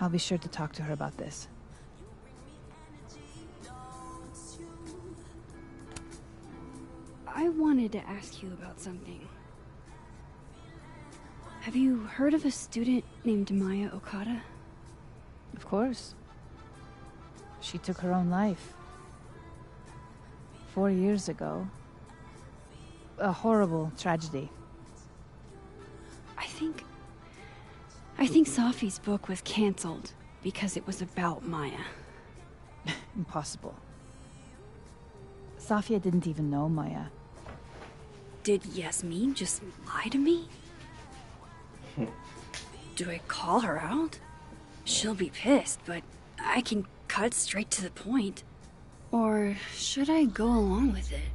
I'll be sure to talk to her about this. I wanted to ask you about something. Have you heard of a student named Maya Okada? Of course. She took her own life. 4 years ago. A horrible tragedy. I think Safi's book was cancelled because it was about Maya. Impossible. Safia didn't even know Maya. Did Yasmin just lie to me? Do I call her out? She'll be pissed, but I can cut straight to the point. Or should I go along with it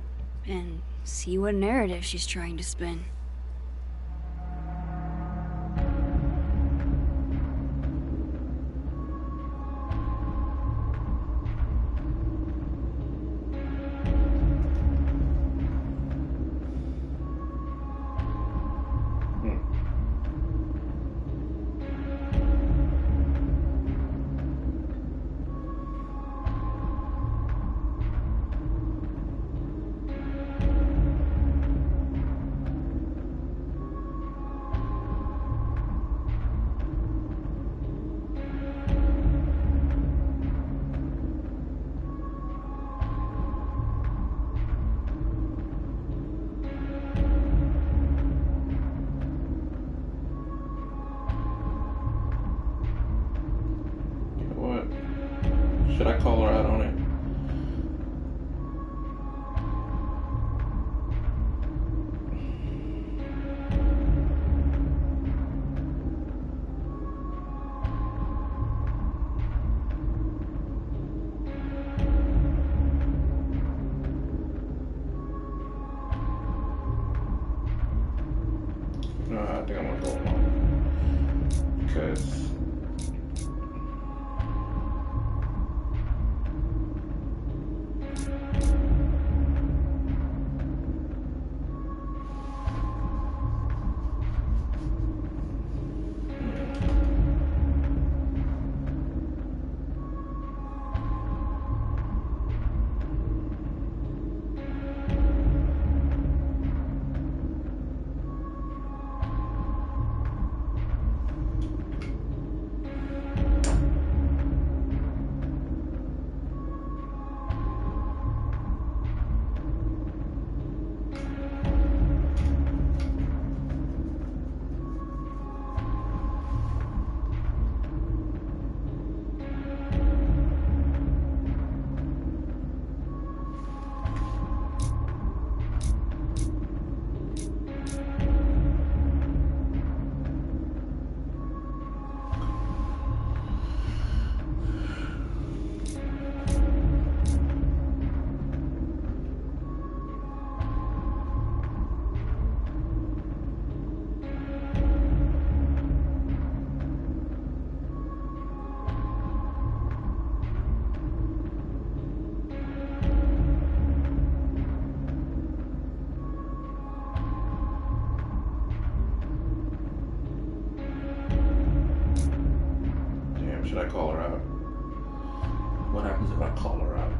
and see what narrative she's trying to spin? Should I call her out on it? No, I think I'm gonna go along. Because should I call her out? What happens if I call her out?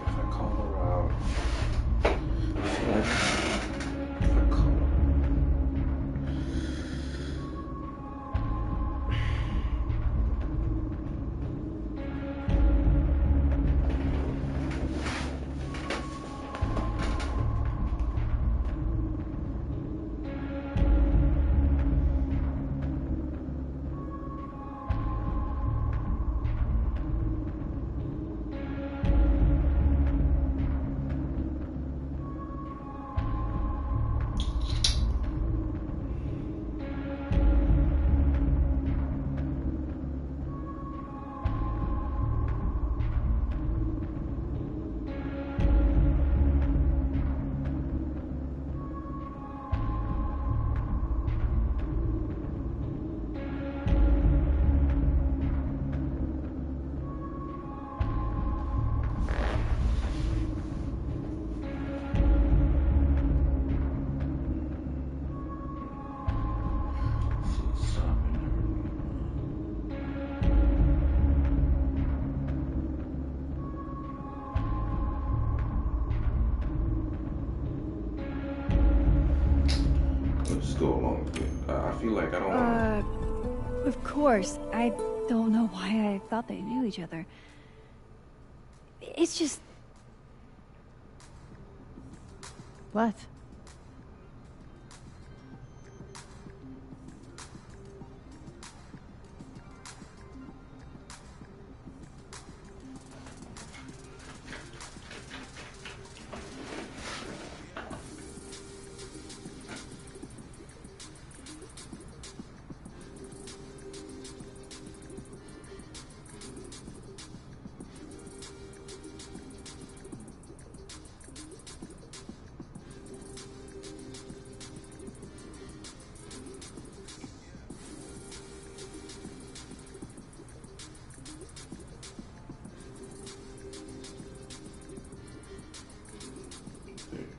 If I call her out, go along with it. I feel like I don't want to. Of course. I don't know why I thought they knew each other. It's just... What?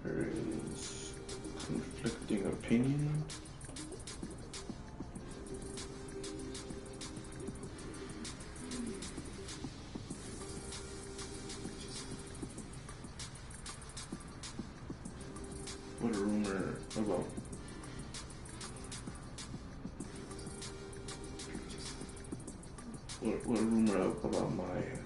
There is conflicting opinion. What a rumor about what a rumor about Maya.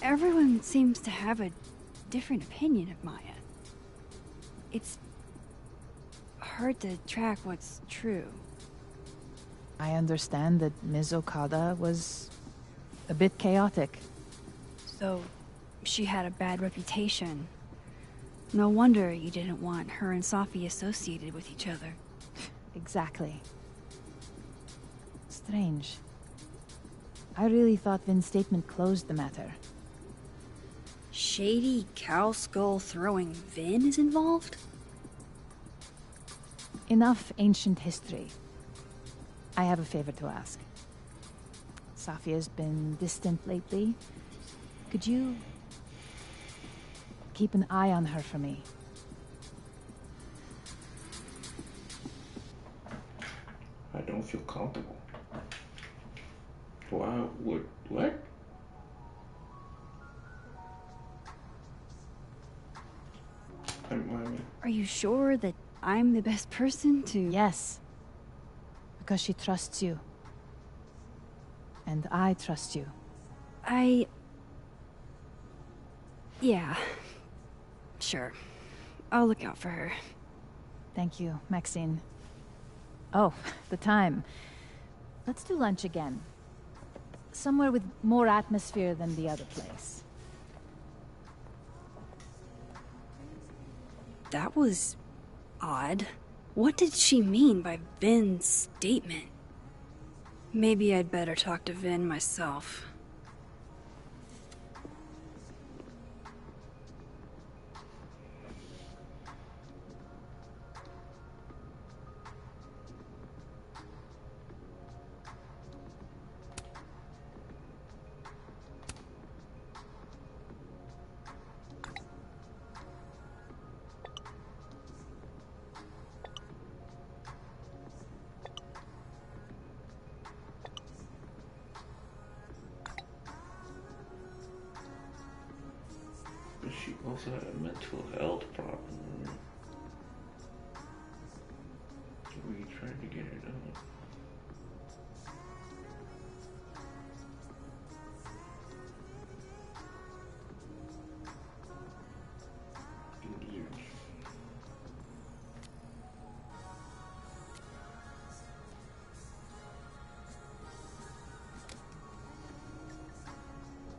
Everyone seems to have a different opinion of Maya. It's hard to track what's true. I understand that Ms. Okada was a bit chaotic. So, she had a bad reputation. No wonder you didn't want her and Safi associated with each other. Exactly. Strange. I really thought Vin's statement closed the matter. Shady cow skull throwing Vin is involved? Enough ancient history. I have a favor to ask. Safia's been distant lately. Could you keep an eye on her for me? I don't feel comfortable. Why would what? Are you sure that I'm the best person to... Yes. Because she trusts you. And I trust you. Yeah. Sure. I'll look out for her. Thank you, Maxine. Oh, the time. Let's do lunch again. Somewhere with more atmosphere than the other place. That was odd. What did she mean by Vin's statement? Maybe I'd better talk to Vin myself. She also had a mental health problem. We tried to get her done. Years.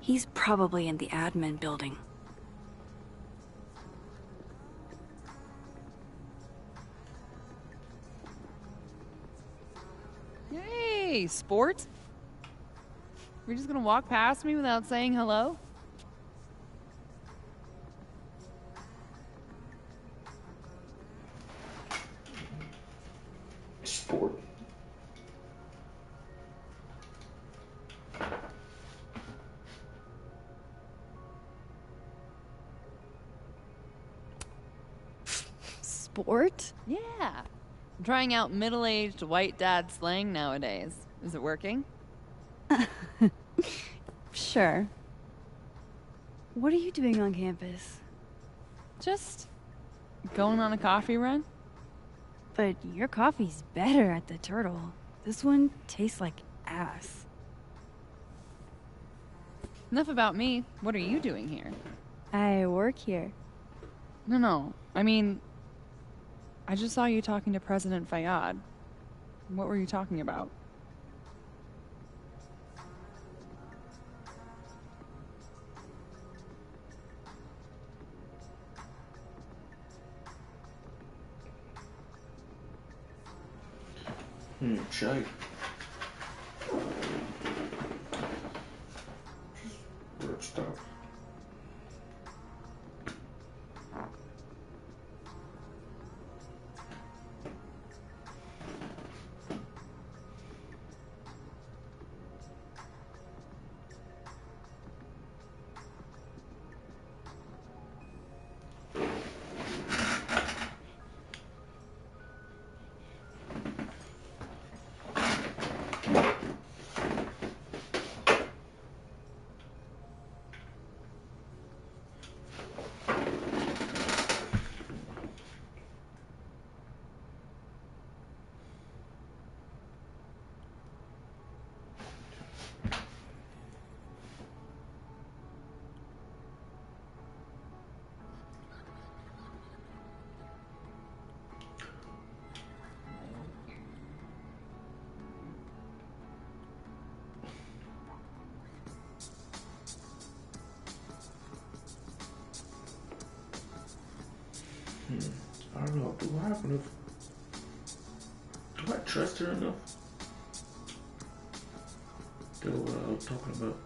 He's probably in the admin building. Hey, sport? You're just gonna walk past me without saying hello? Sport. Sport? Yeah. I'm trying out middle-aged white dad slang nowadays. Is it working? Sure. What are you doing on campus? Just going on a coffee run? But your coffee's better at the Turtle. This one tastes like ass. Enough about me. What are you doing here? I work here. No. I mean, I just saw you talking to President Fayyad. What were you talking about? Chai. Work stuff. I don't know. Do I trust her enough? To what I was talking about.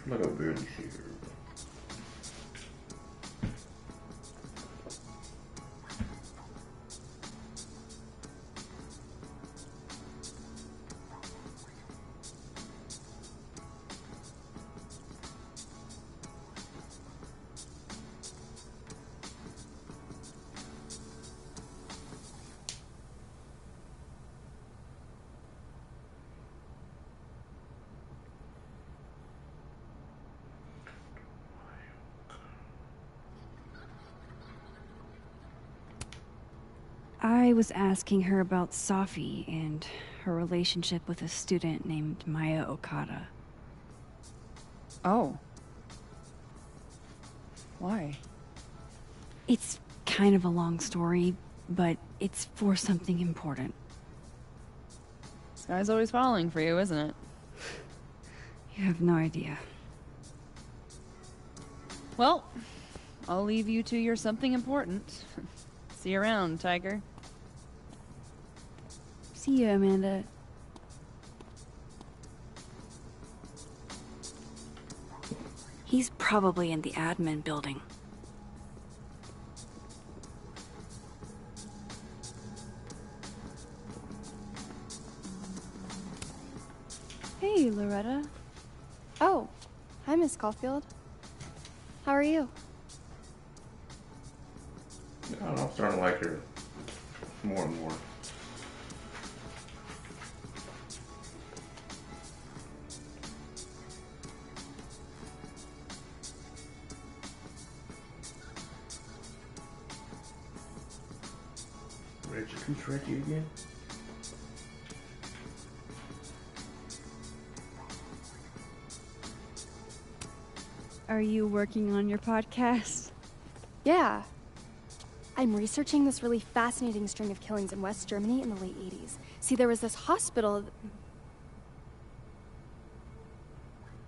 Like I barely see her. I was asking her about Safi and her relationship with a student named Maya Okada. Oh. Why? It's kind of a long story, but it's for something important. This guy's always falling for you, isn't it? You have no idea. Well, I'll leave you to your something important. See you around, Tiger. See you, Amanda. He's probably in the admin building. Hey, Loretta. Oh, hi, Miss Caulfield. How are you? I don't know, I'm starting to like her more and more. Reggie again? Are you working on your podcast? Yeah. I'm researching this really fascinating string of killings in West Germany in the late 80s. See, there was this hospital...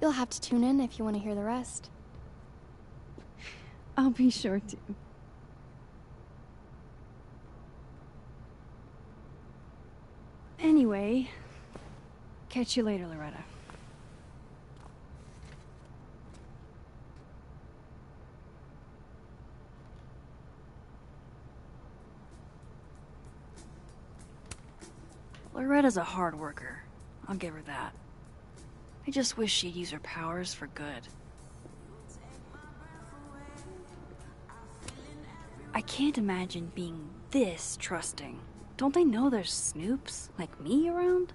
You'll have to tune in if you want to hear the rest. I'll be sure to. Anyway, catch you later, Loretta. Loretta's a hard worker. I'll give her that. I just wish she'd use her powers for good. I can't imagine being this trusting. Don't they know there's snoops like me around?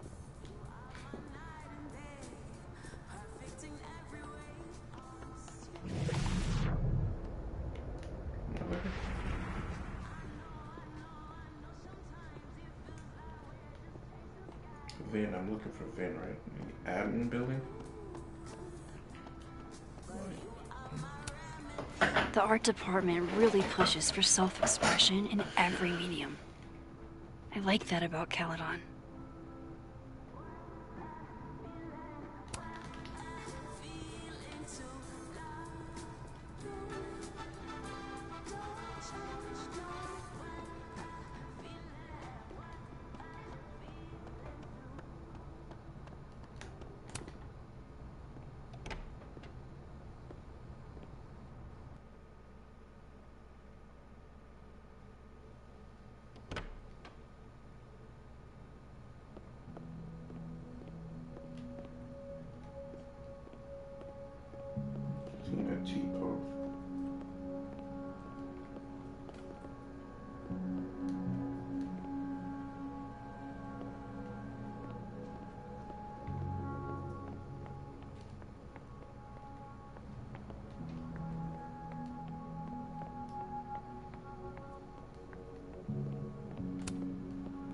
Vin, I'm looking for Vin, right? The admin building? The art department really pushes for self-expression in every medium. I like that about Caledon.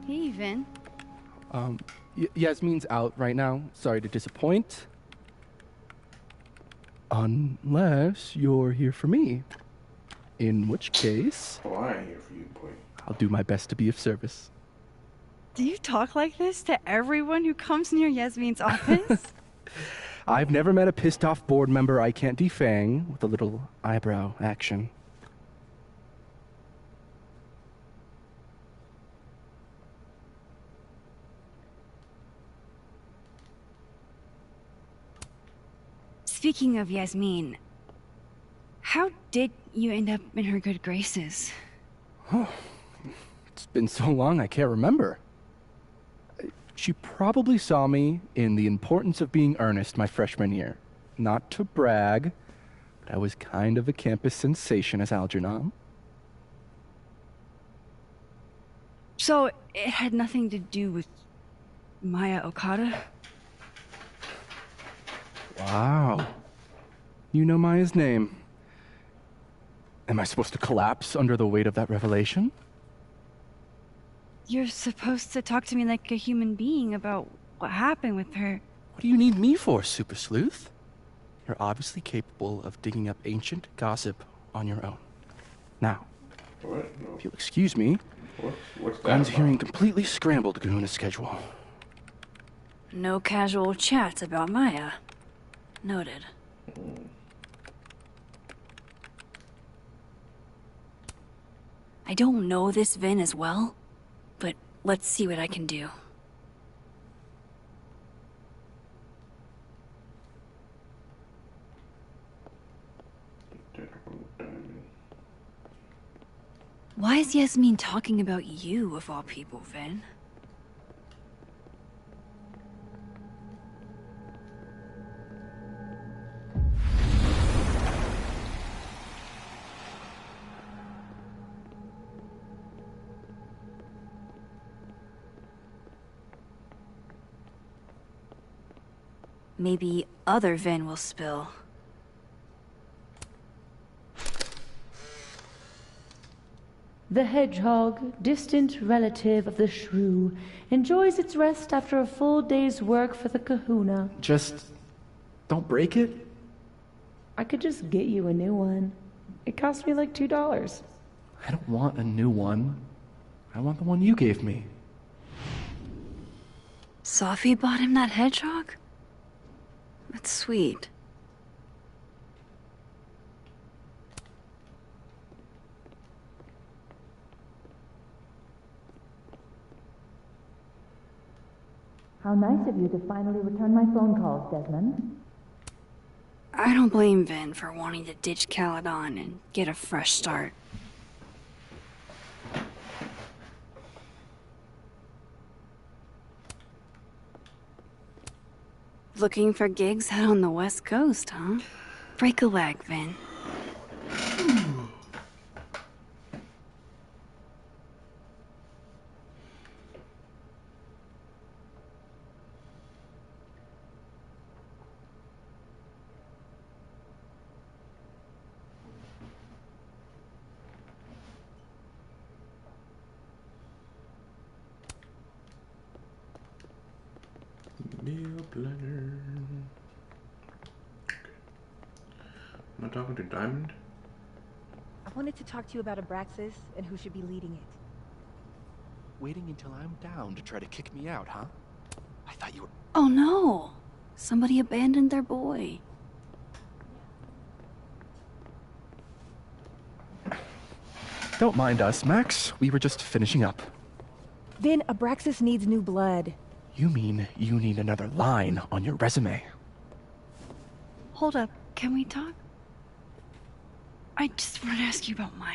Hey, Vin. Yasmin's out right now. Sorry to disappoint. Unless you're here for me. In which case... Oh, I ain't here for you, boy. I'll do my best to be of service. Do you talk like this to everyone who comes near Yasmin's office? I've never met a pissed-off board member I can't defang with a little eyebrow action. Speaking of Yasmin, how did you end up in her good graces? Oh, it's been so long I can't remember. She probably saw me in The Importance of Being Earnest my freshman year. Not to brag, but I was kind of a campus sensation as Algernon. So, it had nothing to do with Maya Okada? Wow. You know Maya's name. Am I supposed to collapse under the weight of that revelation? You're supposed to talk to me like a human being about what happened with her. What do you need me for, Super Sleuth? You're obviously capable of digging up ancient gossip on your own. Now, What? No. if you'll excuse me, What's that Glenn's about? hearing completely scrambled Kahuna schedule. No casual chats about Maya. Noted. I don't know this Vin as well, but let's see what I can do. Why is Yasmin talking about you, of all people, Vin? Maybe other Vin will spill. The hedgehog, distant relative of the shrew, enjoys its rest after a full day's work for the kahuna. Just don't break it. I could just get you a new one. It cost me like $2. I don't want a new one. I want the one you gave me. Safi bought him that hedgehog? That's sweet. How nice of you to finally return my phone calls, Desmond. I don't blame Vin for wanting to ditch Caledon and get a fresh start. Looking for gigs out on the West Coast, huh? Break a leg, Vin. Neil Blenner. Am I talking to Diamond? I wanted to talk to you about Abraxas and who should be leading it. Waiting until I'm down to try to kick me out, huh? I thought you were... Oh no! Somebody abandoned their boy. Don't mind us, Max. We were just finishing up. Vin, Abraxas needs new blood. You mean you need another line on your resume? Hold up, can we talk? I just want to ask you about Maya.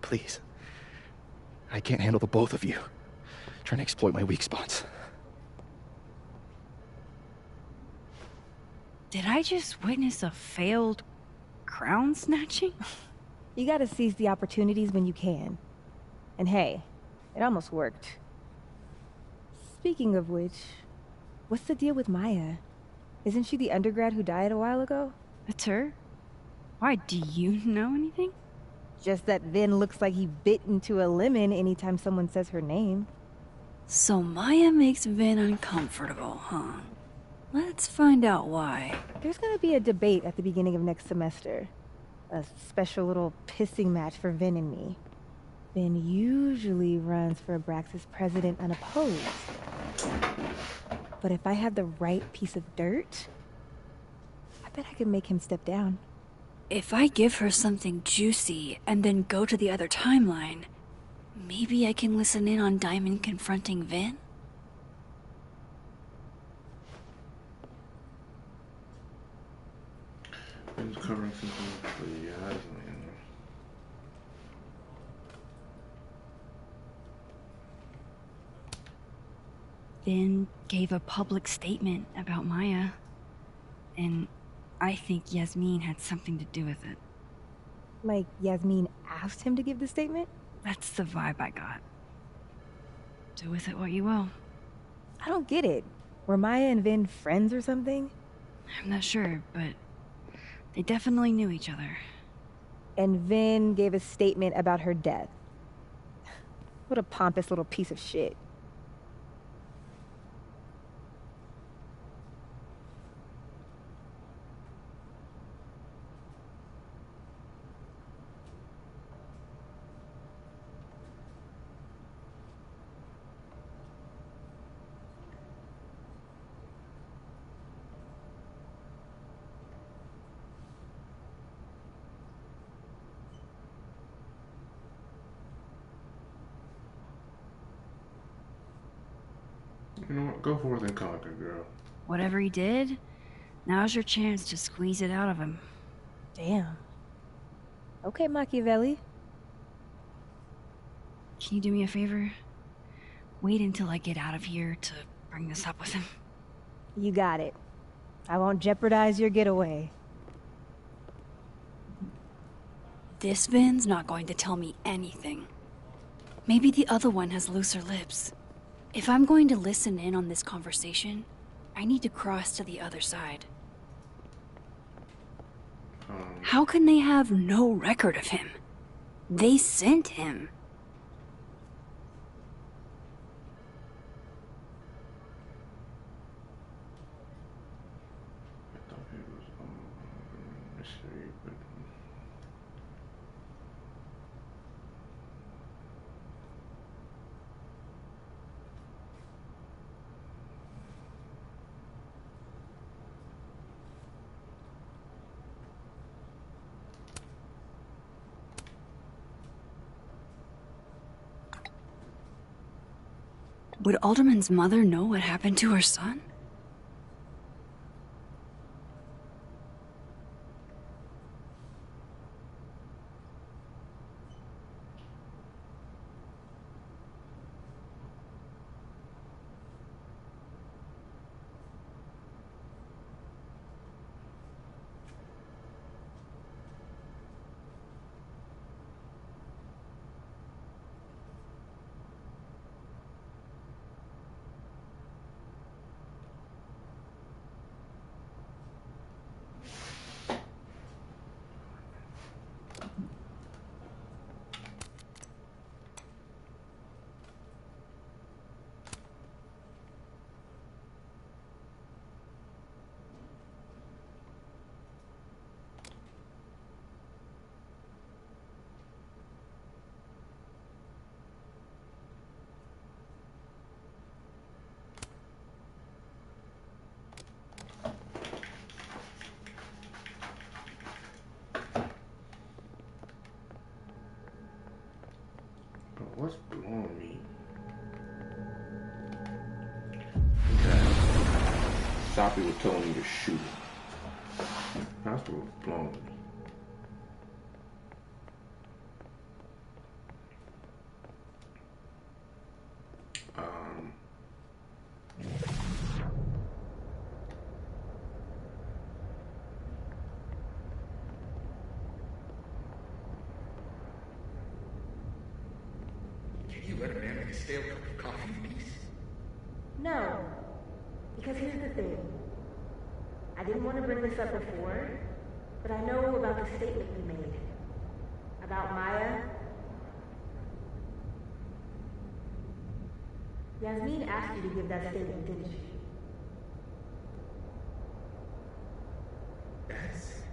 Please. I can't handle the both of you. Trying to exploit my weak spots. Did I just witness a failed crown snatching? You gotta seize the opportunities when you can. And hey, it almost worked. Speaking of which, what's the deal with Maya? Isn't she the undergrad who died a while ago? That's her? Why, do you know anything? Just that Vin looks like he bit into a lemon anytime someone says her name. So Maya makes Vin uncomfortable, huh? Let's find out why. There's gonna be a debate at the beginning of next semester. A special little pissing match for Vin and me. Vin usually runs for Abraxas president unopposed. But if I had the right piece of dirt, I bet I could make him step down. If I give her something juicy and then go to the other timeline, maybe I can listen in on Diamond confronting Vin? Vin's covering something for Yasmin. Vin gave a public statement about Maya, and I think Yasmin had something to do with it. Like Yasmin asked him to give the statement? That's the vibe I got. Do with it what you will. I don't get it. Were Maya and Vin friends or something? I'm not sure, but they definitely knew each other. And Vin gave a statement about her death. What a pompous little piece of shit. You know what? Go forth and conquer, girl. Whatever he did, now's your chance to squeeze it out of him. Damn. Okay, Machiavelli. Can you do me a favor? Wait until I get out of here to bring this up with him. You got it. I won't jeopardize your getaway. This Vin's not going to tell me anything. Maybe the other one has looser lips. If I'm going to listen in on this conversation, I need to cross to the other side. How can they have no record of him? They sent him. I thought it was mystery, but Would Alderman's mother know what happened to her son? What's blowing me? Sophie was telling me to shoot. That's what was blowing me. You let a man make a stale cup of coffee in peace? No. Because here's the thing. I didn't want to bring this up before, but I know about the statement you made. About Maya. Yasmin asked you to give that statement, didn't she? That's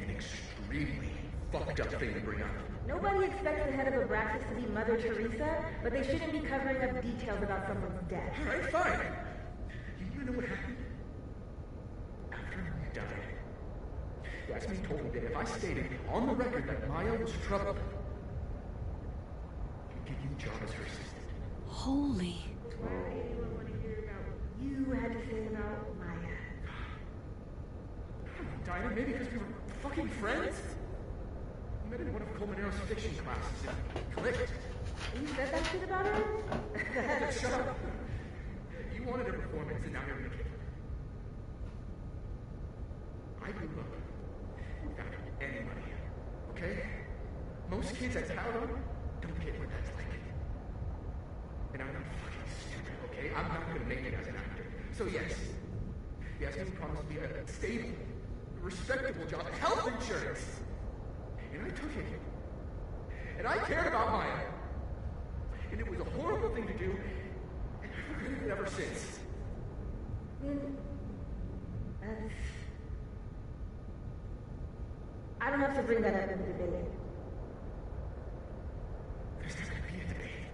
an extremely fucked up thing to bring up. Nobody expects the head of Abraxas to be Mother Teresa, but they shouldn't be covering up details about someone's death. Alright, fine. You know what happened? After Maya died, Yasmin told me that if I stated on the record that Maya was troubled, she'd give you a job as her assistant. Holy. Why would anyone want to hear about what you had to say about Maya? Dinah, maybe because we were fucking friends? We met in one of Colmenaro's fiction classes and clicked. You said that shit about her? Shut up. You wanted a performance and now you're making it. I grew up without any money, okay? Most kids at Talon don't get what that's like. And I'm not fucking stupid, okay? I'm not gonna make it as an actor. So yes, Yasmin promised me a stable, respectable job, health insurance. And I took it. And I cared about Maya. And it was a horrible thing to do, and I've regretted it ever since. I don't have to bring that up in the debate. There's not gonna be a debate.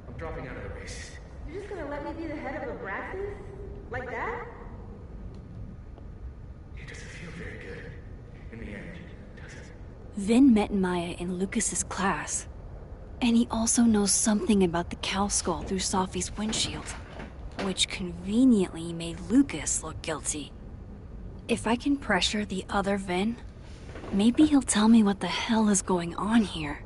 I'm dropping out of the race. You're just gonna let me be the head of Abraxas? Like that? It doesn't feel very good in the end, does it? Vin met Maya in Lucas's class. And he also knows something about the cow skull through Sophie's windshield, which conveniently made Lucas look guilty. If I can pressure the other Vin, maybe he'll tell me what the hell is going on here.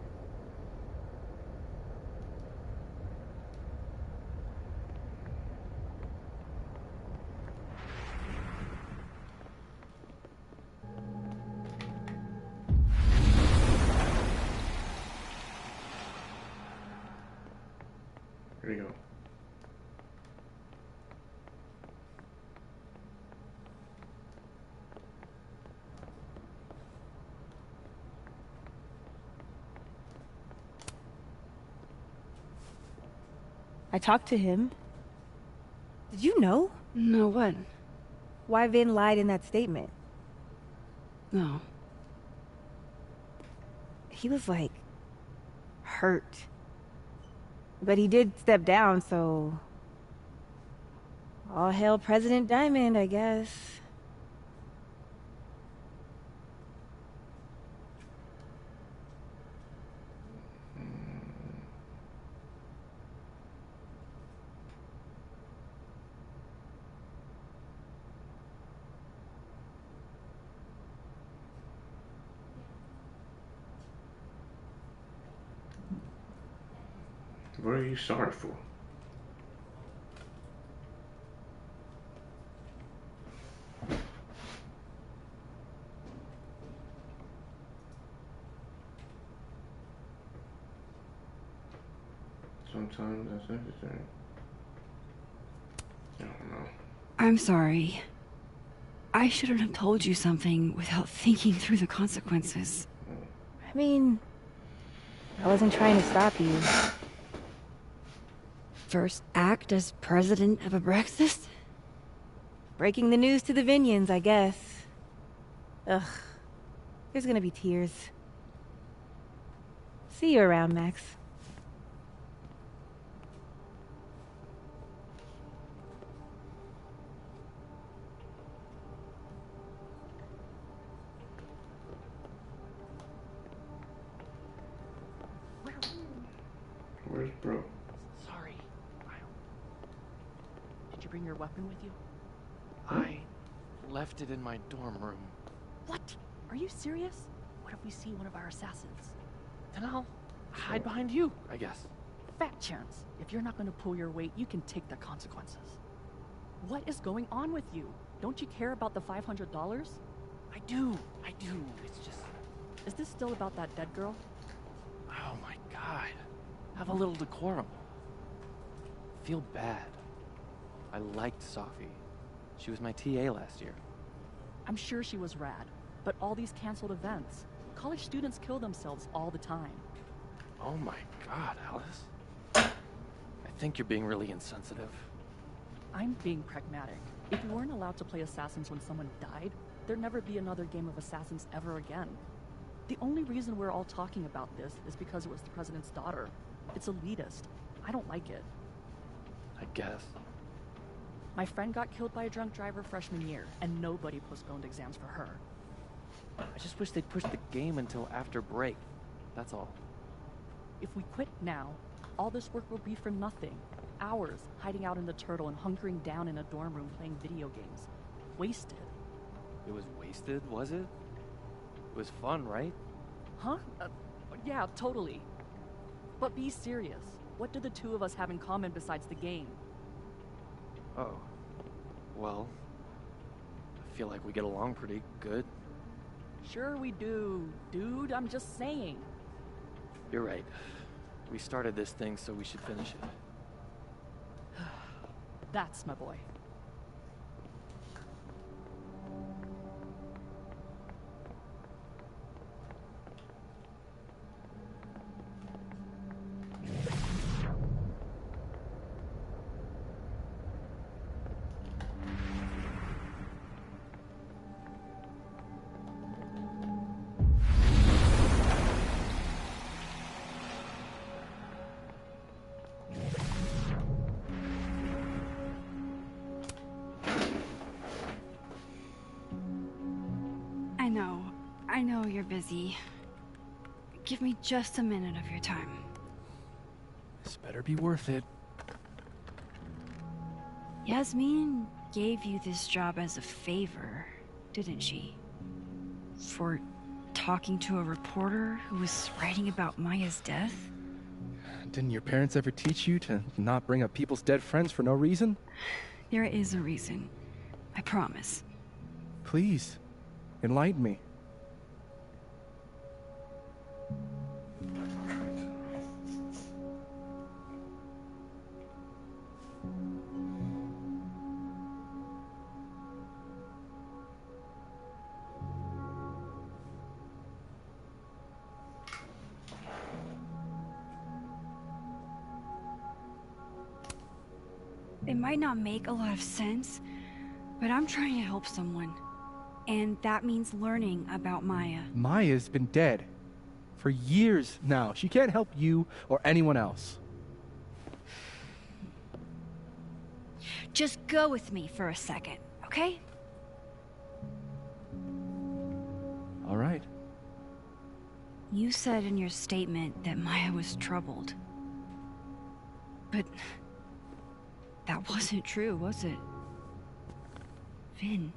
Here we go. I talked to him. Did you know? No, what? Why Vin lied in that statement. No. He was like hurt. But he did step down, so all hail President Diamond, I guess. What are you sorry for? Sometimes that's necessary. I don't know. I'm sorry. I shouldn't have told you something without thinking through the consequences. I mean, I wasn't trying to stop you. First act as president of Abraxas? Breaking the news to the Vinians, I guess. Ugh. There's gonna be tears. See you around, Max. Where's bro? Sorry. Did you bring your weapon with you? I left it in my dorm room. What? Are you serious? What if we see one of our assassins? Then I'll hide behind you, I guess. Fat chance. If you're not going to pull your weight, you can take the consequences. What is going on with you? Don't you care about the $500? I do. It's just... Is this still about that dead girl? Oh my god. Have a little decorum. Feel bad. I liked Sophie. She was my TA last year. I'm sure she was rad, but all these canceled events. College students kill themselves all the time. Oh my god, Alice. I think you're being really insensitive. I'm being pragmatic. If we weren't allowed to play Assassins when someone died, there'd never be another game of Assassins ever again. The only reason we're all talking about this is because it was the president's daughter. It's elitist. I don't like it. I guess. My friend got killed by a drunk driver freshman year, and nobody postponed exams for her. I just wish they'd pushed the game until after break. That's all. If we quit now, all this work will be for nothing. Hours hiding out in the turtle and hunkering down in a dorm room playing video games. Wasted. It was wasted, was it? It was fun, right? Huh? Yeah, totally. But be serious. What do the two of us have in common besides the game? Oh. Well, I feel like we get along pretty good. Sure we do, dude. I'm just saying. You're right. We started this thing, so we should finish it. That's my boy. I know you're busy. Give me just a minute of your time. This better be worth it. Yasmin gave you this job as a favor, didn't she? For talking to a reporter who was writing about Maya's death? Didn't your parents ever teach you to not bring up people's dead friends for no reason? There is a reason. I promise. Please, enlighten me. It might not make a lot of sense, but I'm trying to help someone. And that means learning about Maya. Maya's been dead for years now. She can't help you or anyone else. Just go with me for a second, okay? All right. You said in your statement that Maya was troubled. But that wasn't true, was it? Vin,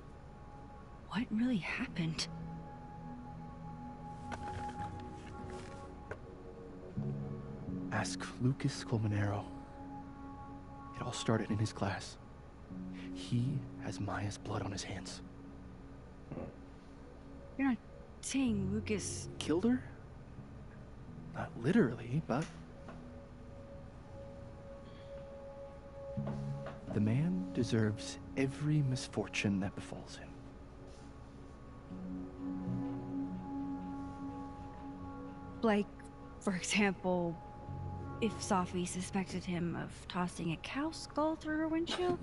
what really happened? Ask Lucas Colmenero. It all started in his class. He has Maya's blood on his hands. You're not saying Lucas killed her? Not literally, but... The man deserves every misfortune that befalls him. Like, for example, if Safi suspected him of tossing a cow skull through her windshield?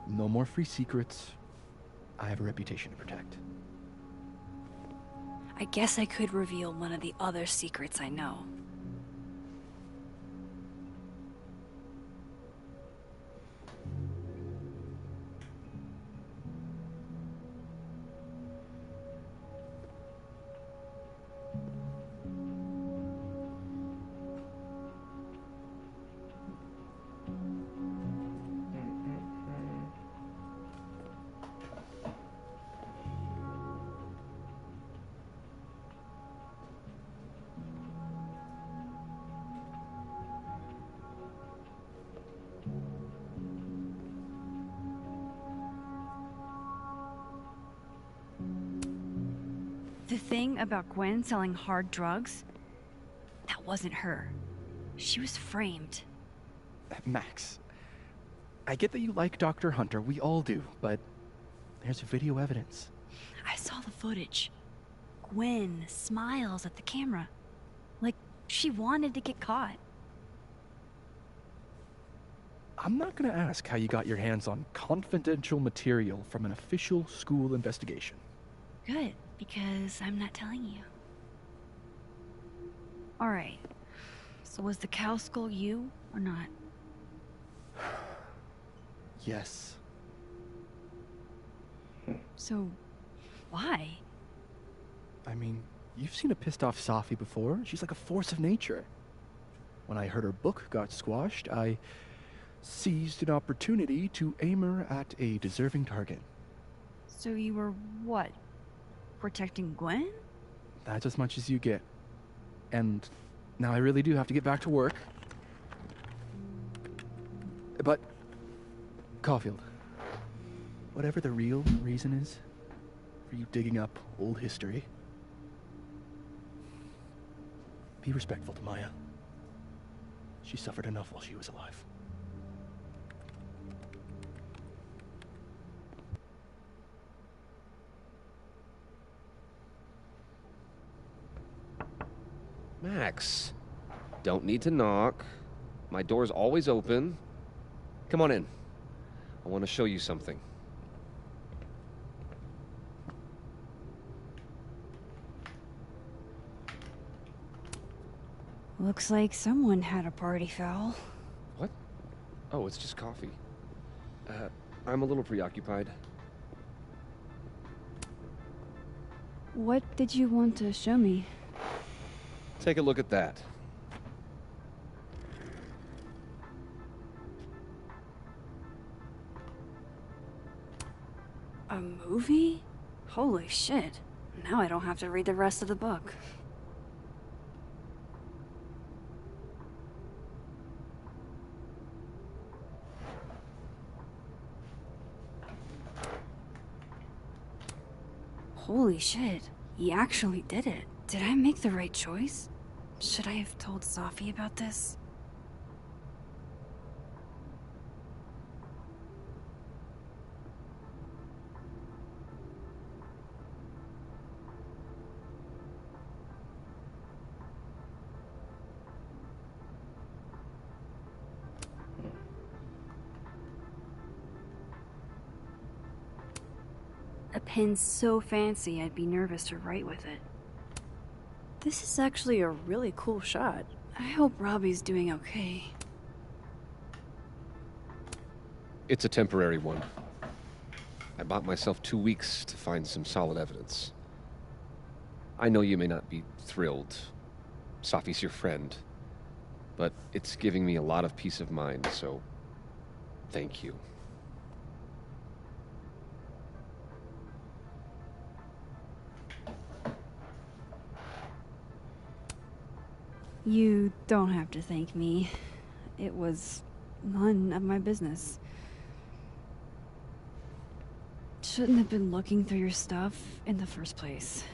No more free secrets. I have a reputation to protect. I guess I could reveal one of the other secrets I know. The thing about Gwen selling hard drugs, that wasn't her. She was framed. Max, I get that you like Dr. Hunter, we all do, but there's video evidence. I saw the footage. Gwen smiles at the camera, like she wanted to get caught. I'm not gonna ask how you got your hands on confidential material from an official school investigation. Good, because I'm not telling you. Alright, so was the cow skull you, or not? Yes. So, why? I mean, you've seen a pissed off Safi before. She's like a force of nature. When I heard her book got squashed, I seized an opportunity to aim her at a deserving target. So you were, what, protecting Gwen? That's as much as you get. And now I really do have to get back to work. But, Caulfield, whatever the real reason is for you digging up old history, be respectful to Maya. She suffered enough while she was alive. Max, don't need to knock. My door's always open. Come on in. I want to show you something. Looks like someone had a party foul. What? Oh, it's just coffee. I'm a little preoccupied. What did you want to show me? Take a look at that. A movie? Holy shit. Now I don't have to read the rest of the book. Holy shit. He actually did it. Did I make the right choice? Should I have told Safi about this? A pen so fancy I'd be nervous to write with it. This is actually a really cool shot. I hope Robbie's doing okay. It's a temporary one. I bought myself 2 weeks to find some solid evidence. I know you may not be thrilled. Safi's your friend. But it's giving me a lot of peace of mind, so thank you. You don't have to thank me. It was none of my business. Shouldn't have been looking through your stuff in the first place.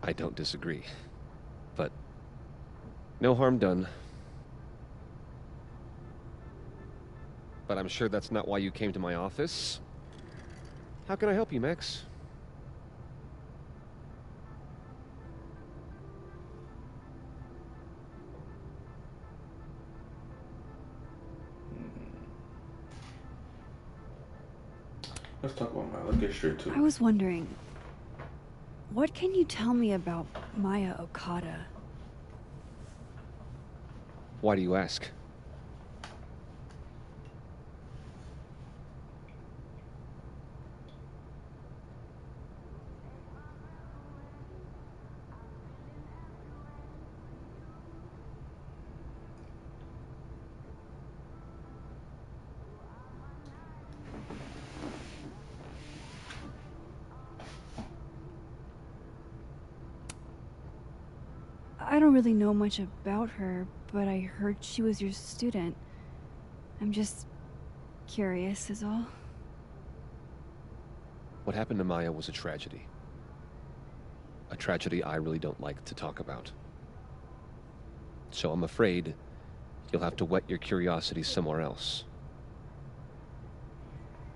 I don't disagree. But no harm done. But I'm sure that's not why you came to my office. How can I help you, Max? Let's talk about Maya. Let's get straight to it. I was wondering, what can you tell me about Maya Okada? Why do you ask? I don't really know much about her, but I heard she was your student. I'm just curious is all. What happened to Maya was a tragedy. A tragedy I really don't like to talk about. So I'm afraid you'll have to whet your curiosity somewhere else.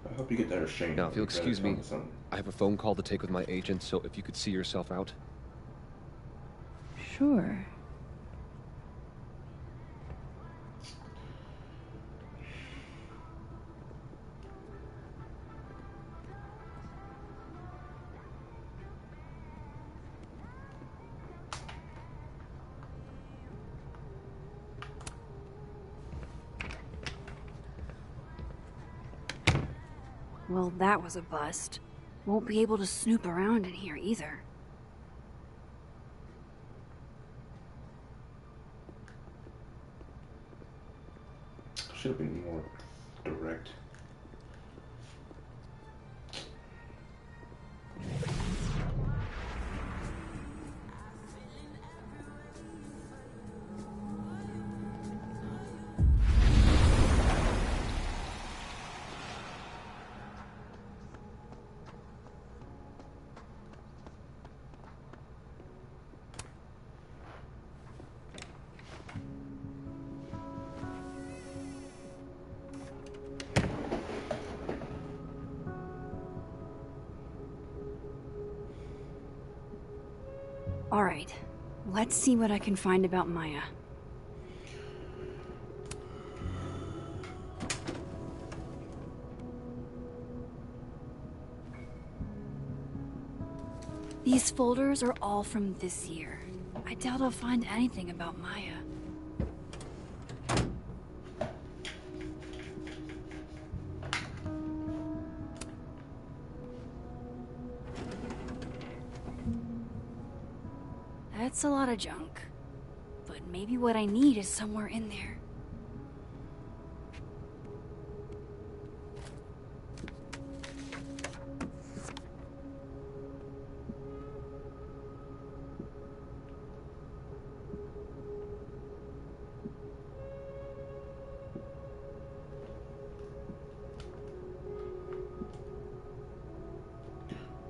I hope you get that exchange. Now, if you'll excuse me, I have a phone call to take with my agent, so if you could see yourself out. Sure. Well, that was a bust. Won't be able to snoop around in here either. Should have been more direct. Alright, let's see what I can find about Maya. These folders are all from this year. I doubt I'll find anything about Maya. That's a lot of junk. But maybe what I need is somewhere in there.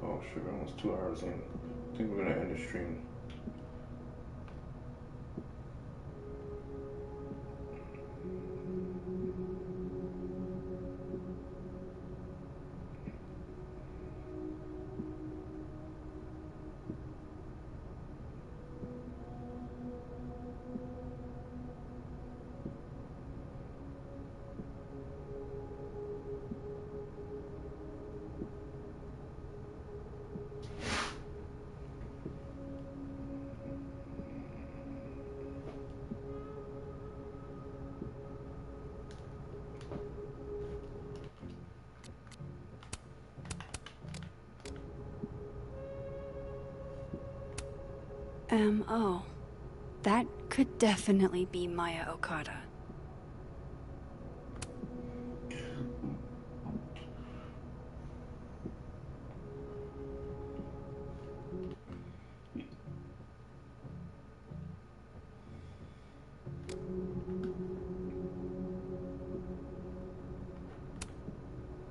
Oh shit, we're almost 2 hours in. I think we're gonna end the stream. Oh. That could definitely be Maya Okada.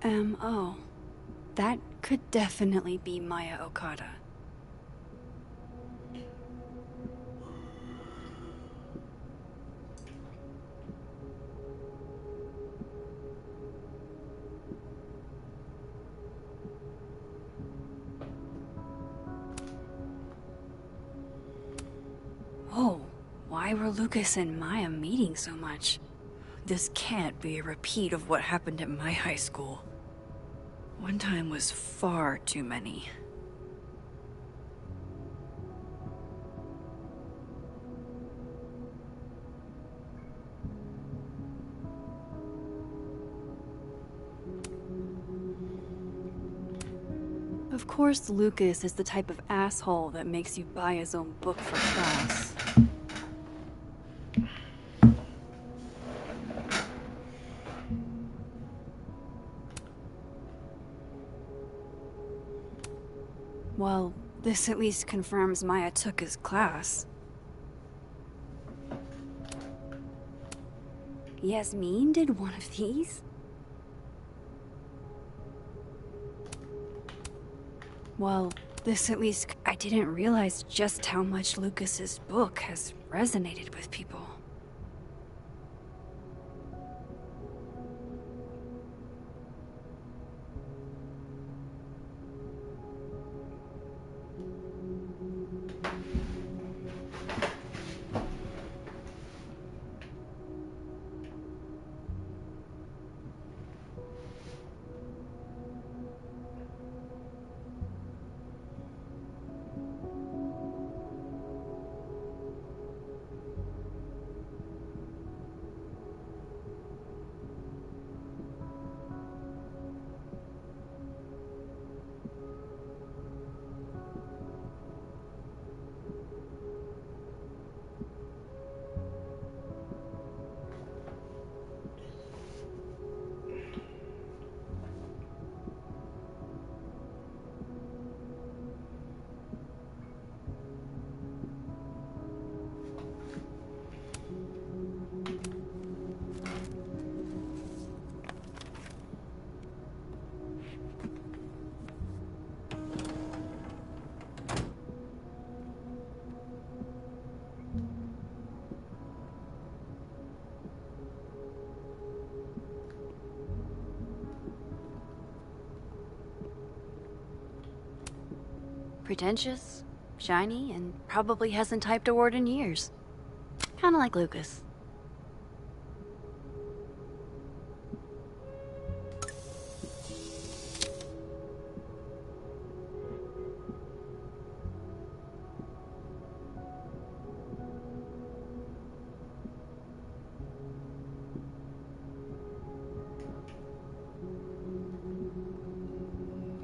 M.O. That could definitely be Maya Okada. Whoa, why were Lucas and Maya meeting so much? This can't be a repeat of what happened at my high school. One time was far too many. Of course, Lucas is the type of asshole that makes you buy his own book for class. Well, this at least confirms Maya took his class. Yasmin did one of these? Well, this at least... I didn't realize just how much Lucas's book has resonated with people. Pretentious, shiny, and probably hasn't typed a word in years. Kinda like Lucas.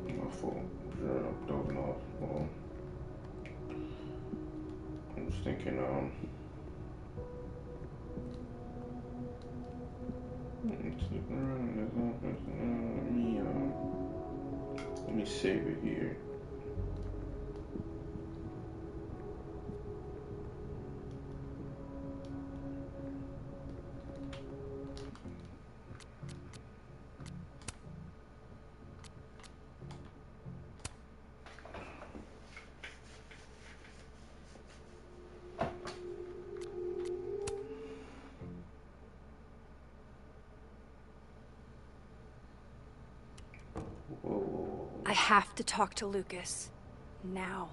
My fault. I'm dozing off. I was thinking, let me save it here. I have to talk to Lucas. Now.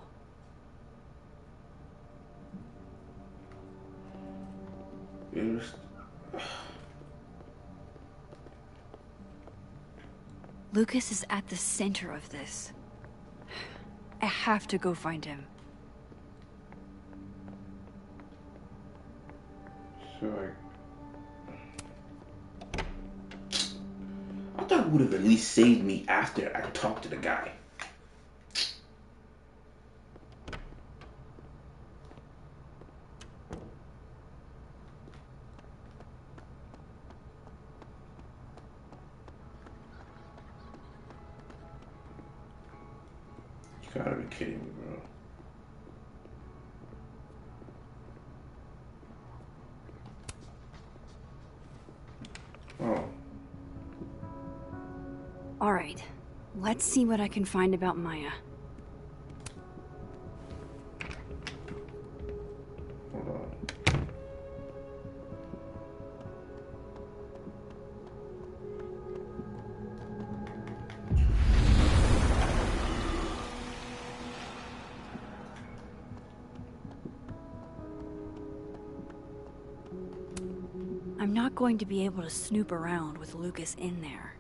Lucas is at the center of this. I have to go find him. So I thought it would have at least saved me after I talked to the guy. You gotta be kidding me, bro. Oh. right. Let's see what I can find about Maya. Hold on. I'm not going to be able to snoop around with Lucas in there.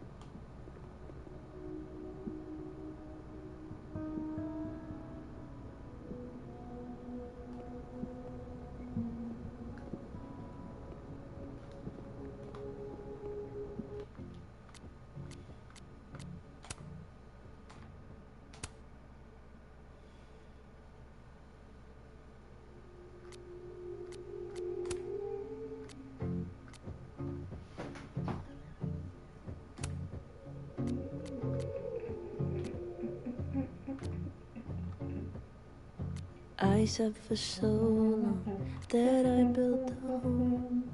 I sat for so long that I built a home.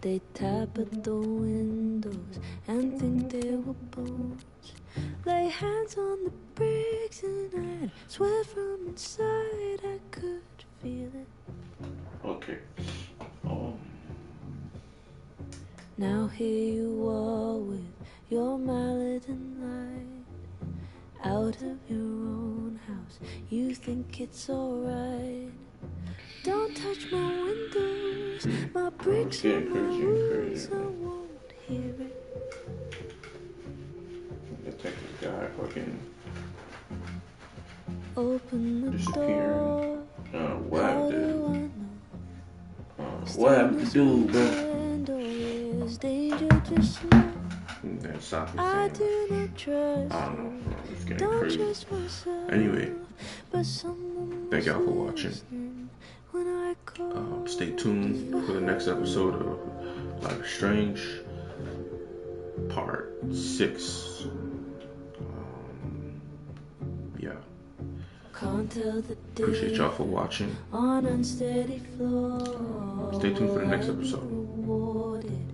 They tap at the windows and think they were bones. Lay hands on the bricks and I'd swear from inside I could feel it. Okay. Now here you are with your mallet and light. Out of your own house, you think it's alright. Don't touch my windows, my bricks on my roofs, I won't hear it. Detective guy fucking Open the disappearing. door. What How happened? do I know? What happened to dude, bro? Is danger just slow? That's Sophie I saying. do not trust I don't know, bro. It's getting Don't crazy. trust myself. Anyway, But someone thank y'all for was watching. listening when I called. Stay tuned for the next episode of Life is Strange, Part 6. Yeah. Can't tell the Appreciate y'all for watching. on unsteady floor. Stay tuned for the next episode. Rewarded